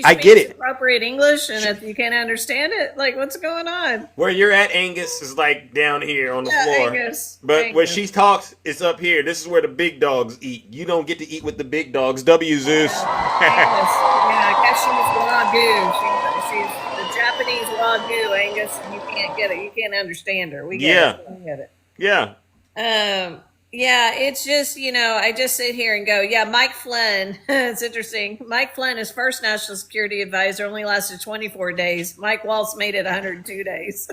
I get it. Appropriate English, and if you can't understand it, like, what's going on? Where you're at, Angus, is like down here on the floor. Angus. When she talks, it's up here. This is where the big dogs eat. You don't get to eat with the big dogs. W. Zeus. Angus. I guess she's Wagyu. She's the Japanese Wagyu, Angus, and you can't get it. You can't understand her. We get it. We get it. Yeah. Yeah, it's just, I just sit here and go, Mike Flynn, it's interesting. Mike Flynn, his first national security advisor, only lasted 24 days. Mike Waltz made it 102 days.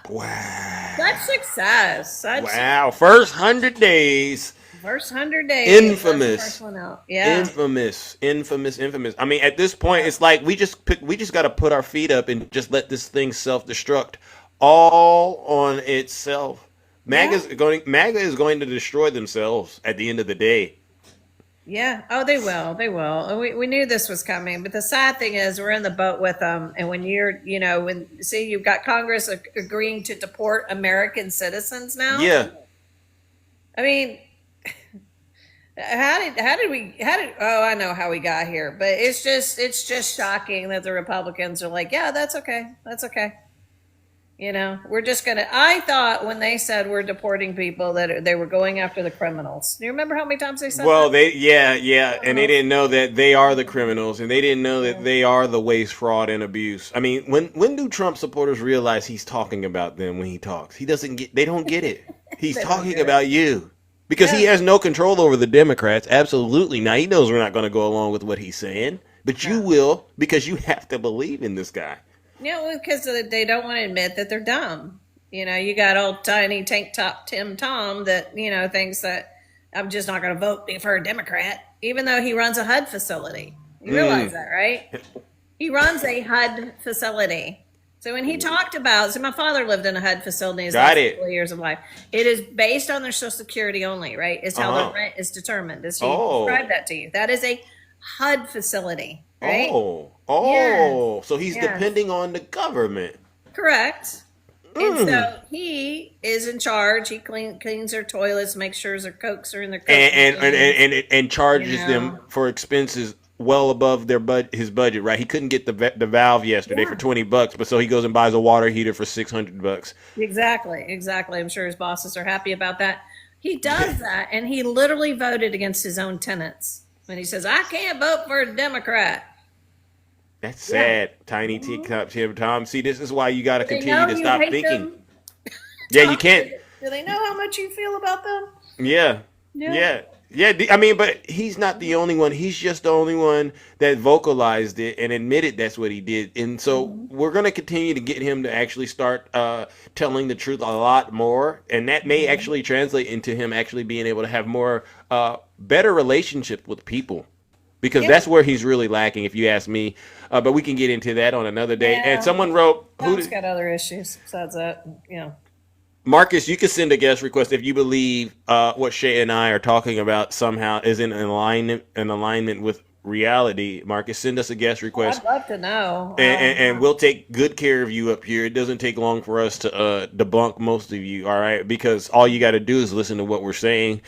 Wow. That's success. Wow. First 100 days. First 100 days. Infamous. First one out. Yeah. Infamous. I mean, at this point, it's like we just got to put our feet up and just let this thing self-destruct all on itself. MAGA is going to destroy themselves at the end of the day. Yeah. Oh, they will. They will. We knew this was coming. But the sad thing is we're in the boat with them. And when you've got Congress agreeing to deport American citizens now. Yeah. I mean, I know how we got here. But it's just shocking that the Republicans are like, yeah, that's okay. That's okay. We're just I thought when they said we're deporting people that they were going after the criminals. Do you remember how many times they said that? And they didn't know that they are the criminals, and they didn't know that they are the waste, fraud, and abuse. I mean, when do Trump supporters realize he's talking about them when he talks? They don't get it. He's talking about you. Because he has no control over the Democrats. Absolutely. Now, he knows we're not going to go along with what he's saying, but you will, because you have to believe in this guy. Because they don't want to admit that they're dumb. You got old tiny tank top Tim Tom that, thinks that I'm just not going to vote for a Democrat, even though he runs a HUD facility. You realize that, right? He runs a HUD facility. So when he talked about, my father lived in a HUD facility his last couple of years of life. It is based on their Social Security only, right? It's how the rent is determined. Does he describe that to you? That is a HUD facility, right? So he's depending on the government. Correct. And so he is in charge. He cleans their toilets, makes sure their cokes are in their cokes, and charges them for expenses well above his budget. Right? He couldn't get the valve yesterday for $20, but so he goes and buys a water heater for $600. Exactly. I'm sure his bosses are happy about that. He does that, and he literally voted against his own tenants when he says, "I can't vote for a Democrat." That's sad. Tiny teacup, Tim Tom. See, this is why you got to continue to stop thinking. You can't. Do they know how much you feel about them? Yeah. Yeah, I mean, but he's not the only one. He's just the only one that vocalized it and admitted that's what he did. And so we're going to continue to get him to actually start telling the truth a lot more. And that may actually translate into him actually being able to have more better relationship with people. Because that's where he's really lacking, if you ask me. But we can get into that on another day. Yeah. And someone wrote, Tom's got other issues besides that. Marcus, you can send a guest request if you believe what Shay and I are talking about somehow is in alignment with reality. Marcus, send us a guest request, I'd love to know. and we'll take good care of you up here. It doesn't take long for us to debunk most of you, all right? Because all you got to do is listen to what we're saying.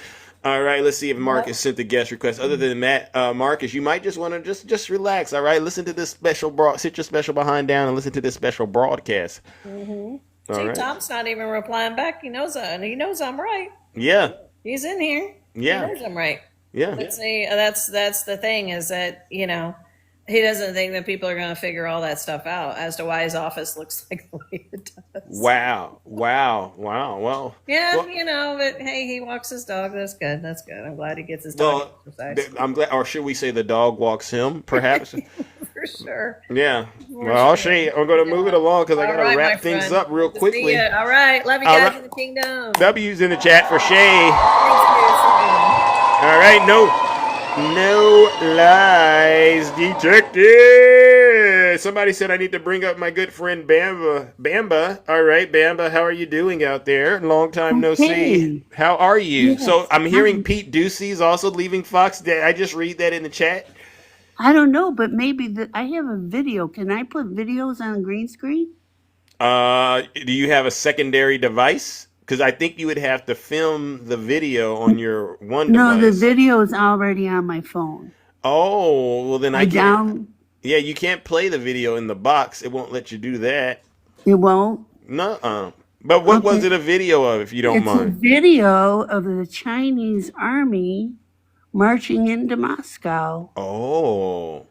All right, let's see if Marcus sent the guest request. Other than that, Marcus, you might just want to just relax. All right, listen to this sit your special behind down and listen to this special broadcast. Mm-hmm. All See, right. Tom's not even replying back. He knows I'm right. Yeah. He's in here. Yeah. He knows I'm right. Yeah. But see, that's the thing is that he doesn't think that people are going to figure all that stuff out as to why his office looks like the way it does. Wow. Well. Yeah, well, but hey, he walks his dog. That's good. I'm glad he gets his dog exercise. I'm glad, or should we say the dog walks him, perhaps? For sure. Yeah. Well, I'm going to move it along because I got to wrap things up real quickly. All right. Love you guys in the kingdom. W's in the chat for Shay. All right. No lies detected. Somebody said I need to bring up my good friend Bamba. All right, Bamba, how are you doing out there? Long time no see. How are you? Yes. So I'm hearing Pete Ducey's also leaving Fox. Did I just read that in the chat? I don't know, but maybe I have a video. Can I put videos on green screen? Do you have a secondary device? Because I think you would have to film the video on your one device. No, the video is already on my phone. Oh, well then I can't. Yeah, you can't play the video in the box. It won't let you do that. It won't? Nuh-uh. But what was it a video of, if you don't mind? It's a video of the Chinese army marching into Moscow. Oh.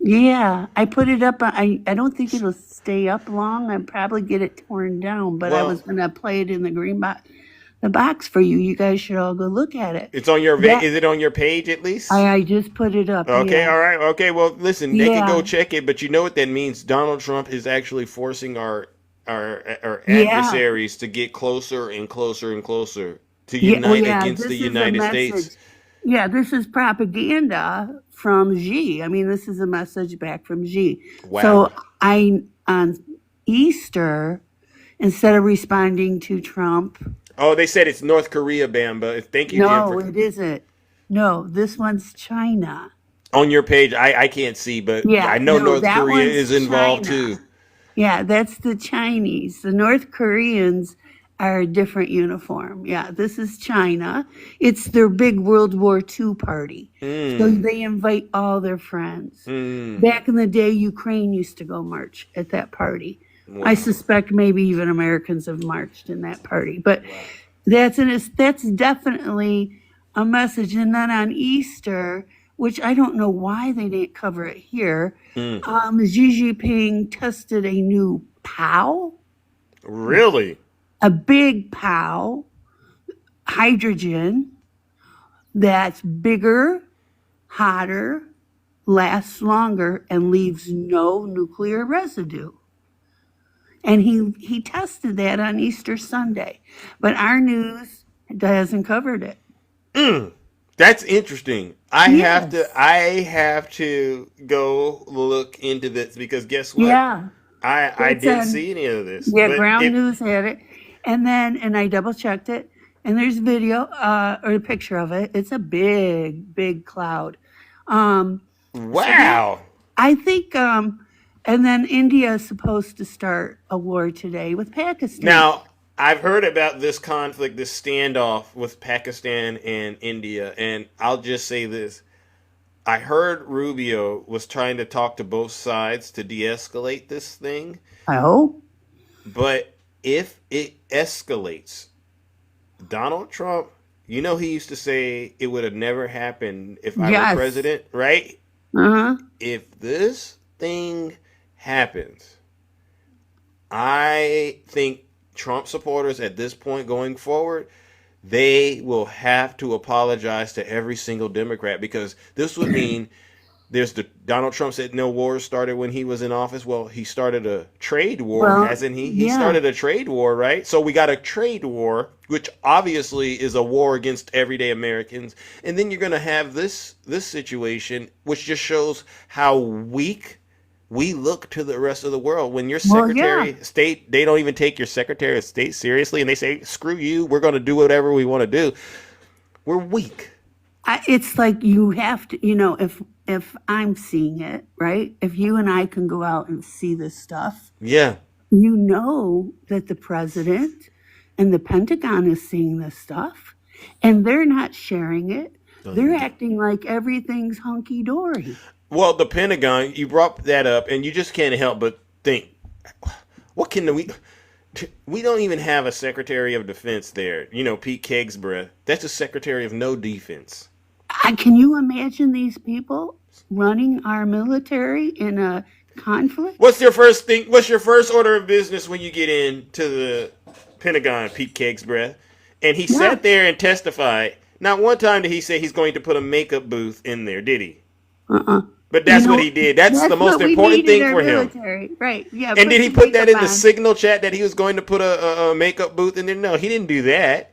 Yeah, I put it up. I don't think it'll stay up long. I'd probably get it torn down, but I was going to play it in the green box. The box for you. You guys should all go look at it. It's on your is it on your page at least? I just put it up. Okay, yeah. all right. Okay, well, listen, they can go check it, but you know what that means? Donald Trump is actually forcing our adversaries to get closer and closer and closer to unite against the United States. Yeah, this is propaganda from Xi. I mean, this is a message back from Xi. Wow. So on Easter, instead of responding to Trump. Oh, they said it's North Korea, Bamba. Thank you, Jim. No, it isn't. No, this one's China. On your page, I can't see, but I know North Korea is involved too. Yeah, that's the Chinese. The North Koreans are a different uniform. Yeah, this is China. It's their big World War II party. So they invite all their friends. Back in the day, Ukraine used to go march at that party. Wow. I suspect maybe even Americans have marched in that party. But that's definitely a message. And then on Easter, which I don't know why they didn't cover it here, Xi Jinping tested a new POW. Really? A big POW, hydrogen, that's bigger, hotter, lasts longer, and leaves no nuclear residue. And he tested that on Easter Sunday. But our news hasn't covered it. That's interesting. I have to go look into this because guess what? Yeah. I didn't see any of this. Yeah, Ground News had it. And I double checked it. And there's video or a picture of it. It's a big, big cloud. Wow. So I think and then India is supposed to start a war today with Pakistan. Now, I've heard about this conflict, this standoff with Pakistan and India, and I'll just say this. I heard Rubio was trying to talk to both sides to de-escalate this thing. Oh. But if it escalates, Donald Trump, he used to say it would have never happened if I were president, right? Uh-huh. If this thing happens, I think Trump supporters at this point going forward, they will have to apologize to every single Democrat, because this would mean there's the Donald Trump said no wars started when he was in office. Well, he started a trade war, Well, hasn't he? He yeah. started a trade war, right? So we got a trade war, which obviously is a war against everyday Americans. And then you're going to have this situation, which just shows how weak we look to the rest of the world. When your Well, Secretary of State, they don't even take your Secretary of State seriously, and they say, screw you, we're going to do whatever we want to do. We're weak. It's like you have to, if I'm seeing it, right? If you and I can go out and see this stuff, Yeah. you know that the president and the Pentagon is seeing this stuff, and they're not sharing it. They're acting like everything's hunky dory. Well, the Pentagon, you brought that up, and you just can't help but think, what can we don't even have a Secretary of Defense there. Pete Kegsborough, that's a Secretary of no defense. Can you imagine these people running our military in a conflict? What's your first thing? What's your first order of business when you get into the Pentagon, Pete Kegsborough? And he sat there and testified. Not one time did he say he's going to put a makeup booth in there, did he? But that's what he did. That's the most important thing for him. Right. Yeah. And did he put that in the signal chat that he was going to put a makeup booth in there? No, he didn't do that.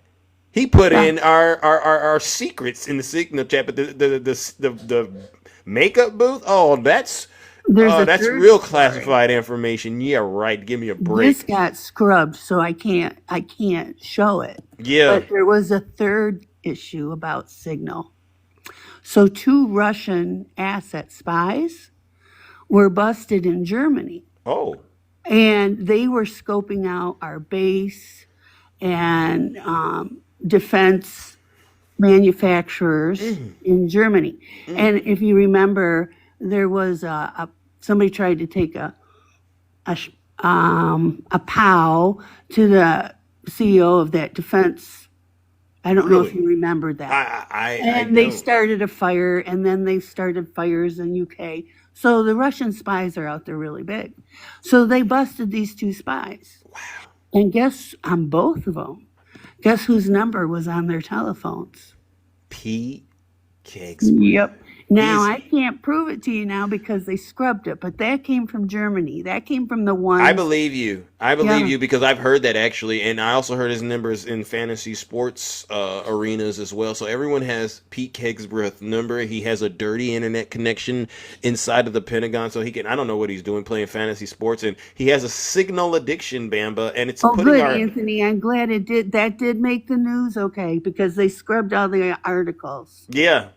He put in our secrets in the signal chat, but the makeup booth, that's real classified information. Yeah, right. Give me a break. This got scrubbed, so I can't show it. Yeah. But there was a third issue about Signal. So 2 Russian asset spies were busted in Germany. Oh. And they were scoping out our base and defense manufacturers in Germany. And if you remember, there was somebody tried to take a POW to the CEO of that defense. I don't know if you remember that. They started a fire, and then they started fires in UK. So the Russian spies are out there really big. So they busted these 2 spies. Wow. And guess on both of them, guess whose number was on their telephones? Pete Kegsborough. Yep. Now, I can't prove it to you now because they scrubbed it, but that came from Germany. That came from the one. I believe you. I believe you because I've heard that actually, and I also heard his numbers in fantasy sports arenas as well. So everyone has Pete Kegsborough's number. He has a dirty internet connection inside of the Pentagon, so he can. I don't know what he's doing playing fantasy sports, and he has a signal addiction, Bamba, and it's putting good, Anthony. I'm glad it did. That did make the news, okay, because they scrubbed all the articles. Yeah.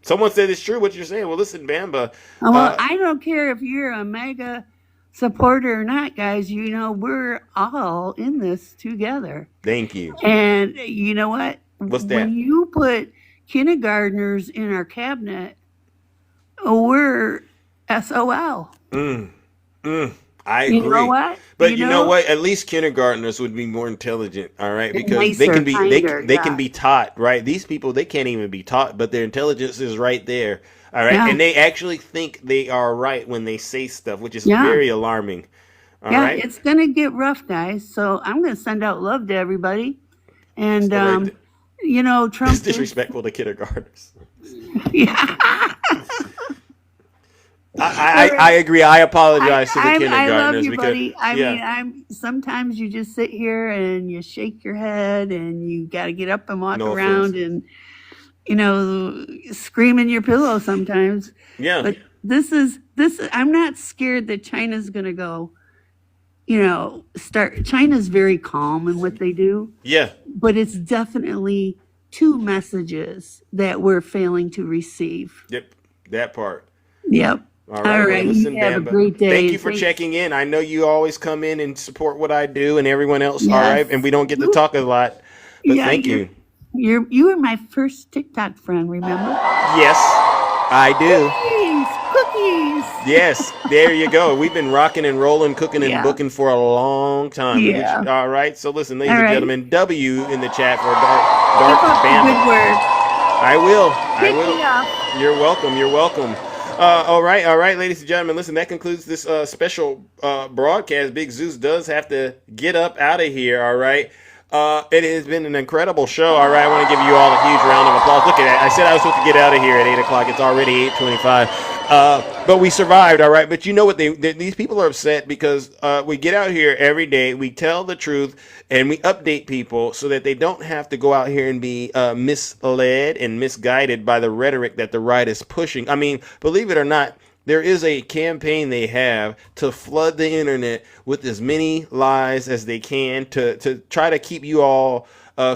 Someone said it's true what you're saying. Well, listen, Bamba. I don't care if you're a mega supporter or not, guys. We're all in this together. Thank you. And you know what? What's that? When you put kindergartners in our cabinet, we're SOL. I agree. You know what? But you know what? At least kindergartners would be more intelligent, all right? Because nicer, they can be kinder, they can be taught, right? These people, they can't even be taught, but their intelligence is right there. All right. Yeah. And they actually think they are right when they say stuff, which is very alarming. All right. It's gonna get rough, guys. So I'm gonna send out love to everybody. And Trump It's disrespectful to kindergartners. I agree. I apologize to the kindergartners. I love you, because, buddy. I mean, sometimes you just sit here and you shake your head and you got to get up and walk around and, scream in your pillow sometimes. Yeah. But I'm not scared that China's going to go, China's very calm in what they do. Yeah. But it's definitely 2 messages that we're failing to receive. Yep. That part. Yep. All right. Well, listen, have a great day. Thank you for checking in. I know you always come in and support what I do and everyone else. Yes. All right. And we don't get to talk a lot, but thank you. You were my first TikTok friend, remember? Yes, I do. Cookies. Yes, there you go. We've been rocking and rolling, cooking and booking for a long time. Yeah. All right. So listen, ladies and gentlemen, W in the chat for Dark Bamba. Good word. I will. Me up. You're welcome. You're welcome. All right, ladies and gentlemen. Listen, that concludes this special broadcast. Big Zeus does have to get up out of here. All right. It has been an incredible show. All right, I want to give you all a huge round of applause. Look at that. I said I was supposed to get out of here at 8 o'clock. It's already 8:25. But we survived, all right? But you know what? These people are upset because we get out here every day, we tell the truth, and we update people so that they don't have to go out here and be misled and misguided by the rhetoric that the right is pushing. I mean, believe it or not, there is a campaign they have to flood the internet with as many lies as they can to try to keep you all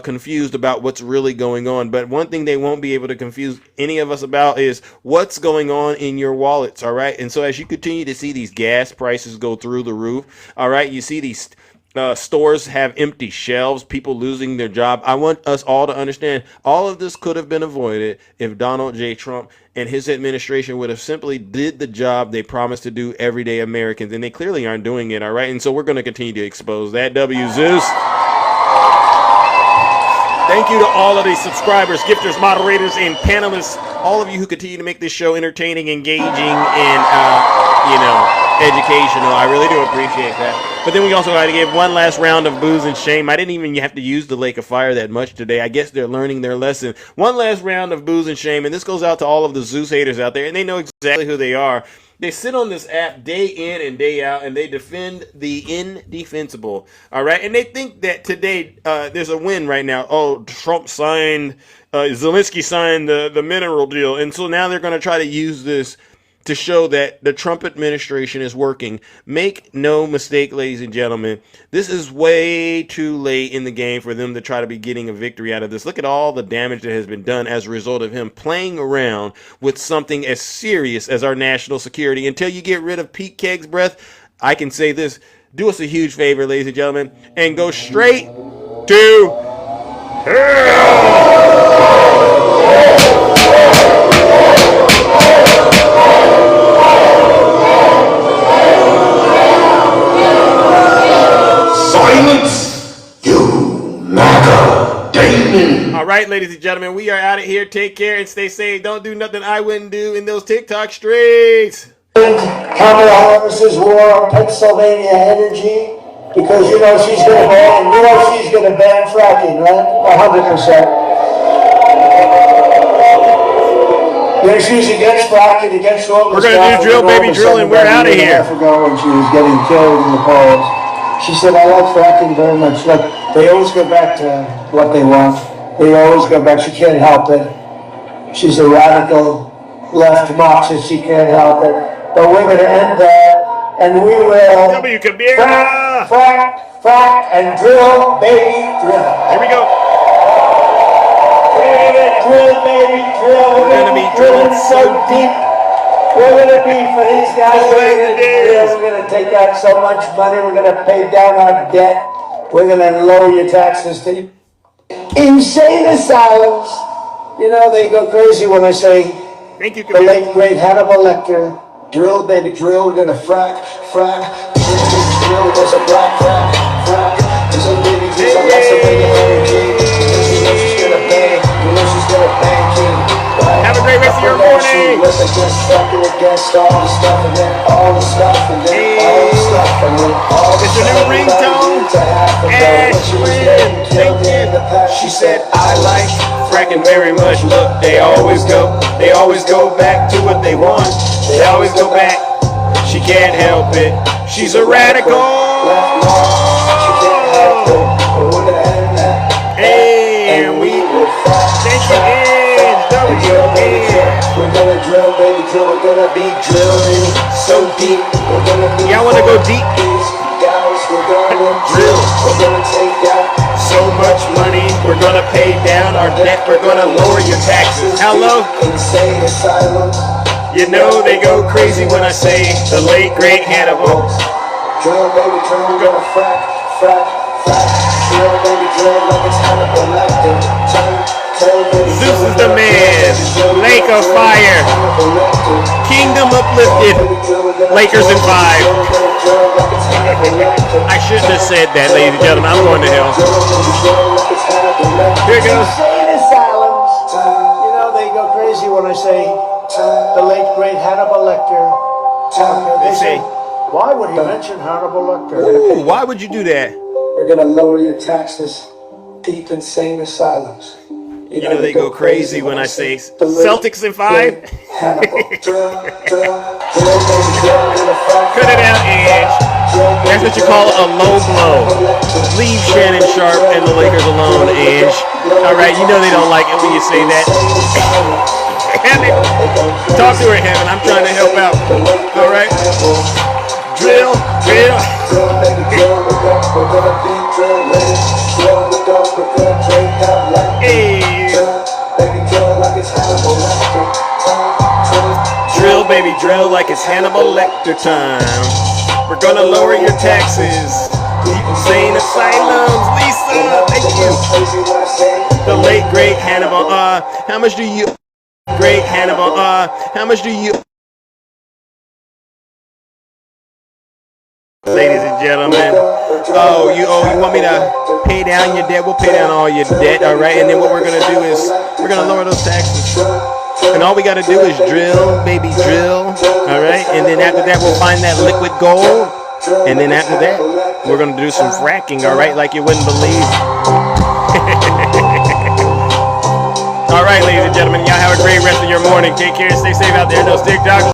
confused about what's really going on. But one thing they won't be able to confuse any of us about is what's going on in your wallets, all right? And so as you continue to see these gas prices go through the roof, all right, you see these stores have empty shelves, people losing their job. I want us all to understand all of this could have been avoided if Donald J. Trump and his administration would have simply did the job they promised to do everyday Americans, and they clearly aren't doing it, all right? And so we're going to continue to expose that. W. Zeus. Thank you to all of the subscribers, gifters, moderators, and panelists, all of you who continue to make this show entertaining, engaging, and, educational. I really do appreciate that. But then we also got to give one last round of booze and shame. I didn't even have to use the Lake of Fire that much today. I guess they're learning their lesson. One last round of booze and shame, and this goes out to all of the Zeus haters out there, and they know exactly who they are. They sit on this app day in and day out, and they defend the indefensible. All right, and they think that today there's a win right now. Oh, Trump signed, Zelensky signed the mineral deal, and so now they're going to try to use this to show that the Trump administration is working. Make no mistake, ladies and gentlemen, this is way too late in the game for them to try to be getting a victory out of this. Look at all the damage that has been done as a result of him playing around with something as serious as our national security. Until you get rid of Pete Kegg's breath, I can say this. Do us a huge favor, ladies and gentlemen, and go straight to hell. Silence, you MAGA Damon. All right, ladies and gentlemen, we are out of here. Take care and stay safe. Don't do nothing I wouldn't do in those TikTok streets. Kamala Harris's war on Pennsylvania energy because she's going to ban fracking, right? 100%. She's against fracking, against what was We're going to do drill, baby, drill, and we're out of here. Ago when she was getting killed in the polls, she said, I like fracking very much. Look, they always go back to what they want. They always go back. She can't help it. She's a radical left Marxist. She can't help it. But we're going to end that, and we will frack, and drill, baby, drill. Here we go. Drill, baby, drill. We're going to be drilling so deep. We're going to be, for these guys, we're going to take out so much money. We're going to pay down our debt. We're going to lower your taxes to insane asylums. They go crazy when I say the late, great Hannibal Lecter. Drill, baby, drill. We're going to frack. Drill, there's a black frack. There's a baby, there's a Pennsylvania energy. She's going to bang. She's going to bang King. Have a great rest of your morning. Against all the stuff, and then all the stuff, and then all the stuff, and then all the stuff. It's your new ringtone. Ashlyn, thank you. She said, I like fracking very much. Look, they always go back to what they want. They always go back. She can't help it. She's a radical. Hey, and we thank you again. We're gonna drill, baby, drill. We're gonna be drilling so deep. We're gonna be. Y'all wanna go deep? Guys, we're gonna drill. We're gonna take out so much money. We're gonna pay down our debt. We're gonna lower your taxes. Hello? Insane asylum. You know they go crazy when I say the late great Hannibal. Drill, baby, drill. We're gonna frack. Drill, baby, drill like it's Hannibal Lecter. Zeus is the man. Lake of Fire. Kingdom uplifted. Lakers in 5. I shouldn't have said that, ladies and gentlemen. I'm going to hell. Here it goes. Insane asylums. They go crazy when I say the late great Hannibal Lecter. They say, why would he mention Hannibal Lecter? Ooh, why would you do that? We're going to lower your taxes. deep insane asylums. You know they go crazy when I say Celtics in 5. Cut it out, Edge. That's what you call a low blow. Leave Shannon Sharp and the Lakers alone, Edge. All right, you know they don't like it when you say that. Heaven, talk to her, Heaven. I'm trying to help out. All right. Drill. Hey. Drill, baby, drill like it's Hannibal Lecter time. We're gonna lower your taxes. Deep insane asylums. Lisa, thank you. The late great Hannibal. How much do you? Great Hannibal. How much do you? Ladies and gentlemen. Oh, you want me to pay down your debt? We'll pay down all your debt, all right? And then what we're gonna do is we're gonna lower those taxes. And all we gotta do is drill, baby, drill, all right? And then after that, we'll find that liquid gold. And then after that, we're gonna do some fracking, all right? Like you wouldn't believe. All right, ladies and gentlemen, y'all have a great rest of your morning. Take care, stay safe out there. No stick dogs.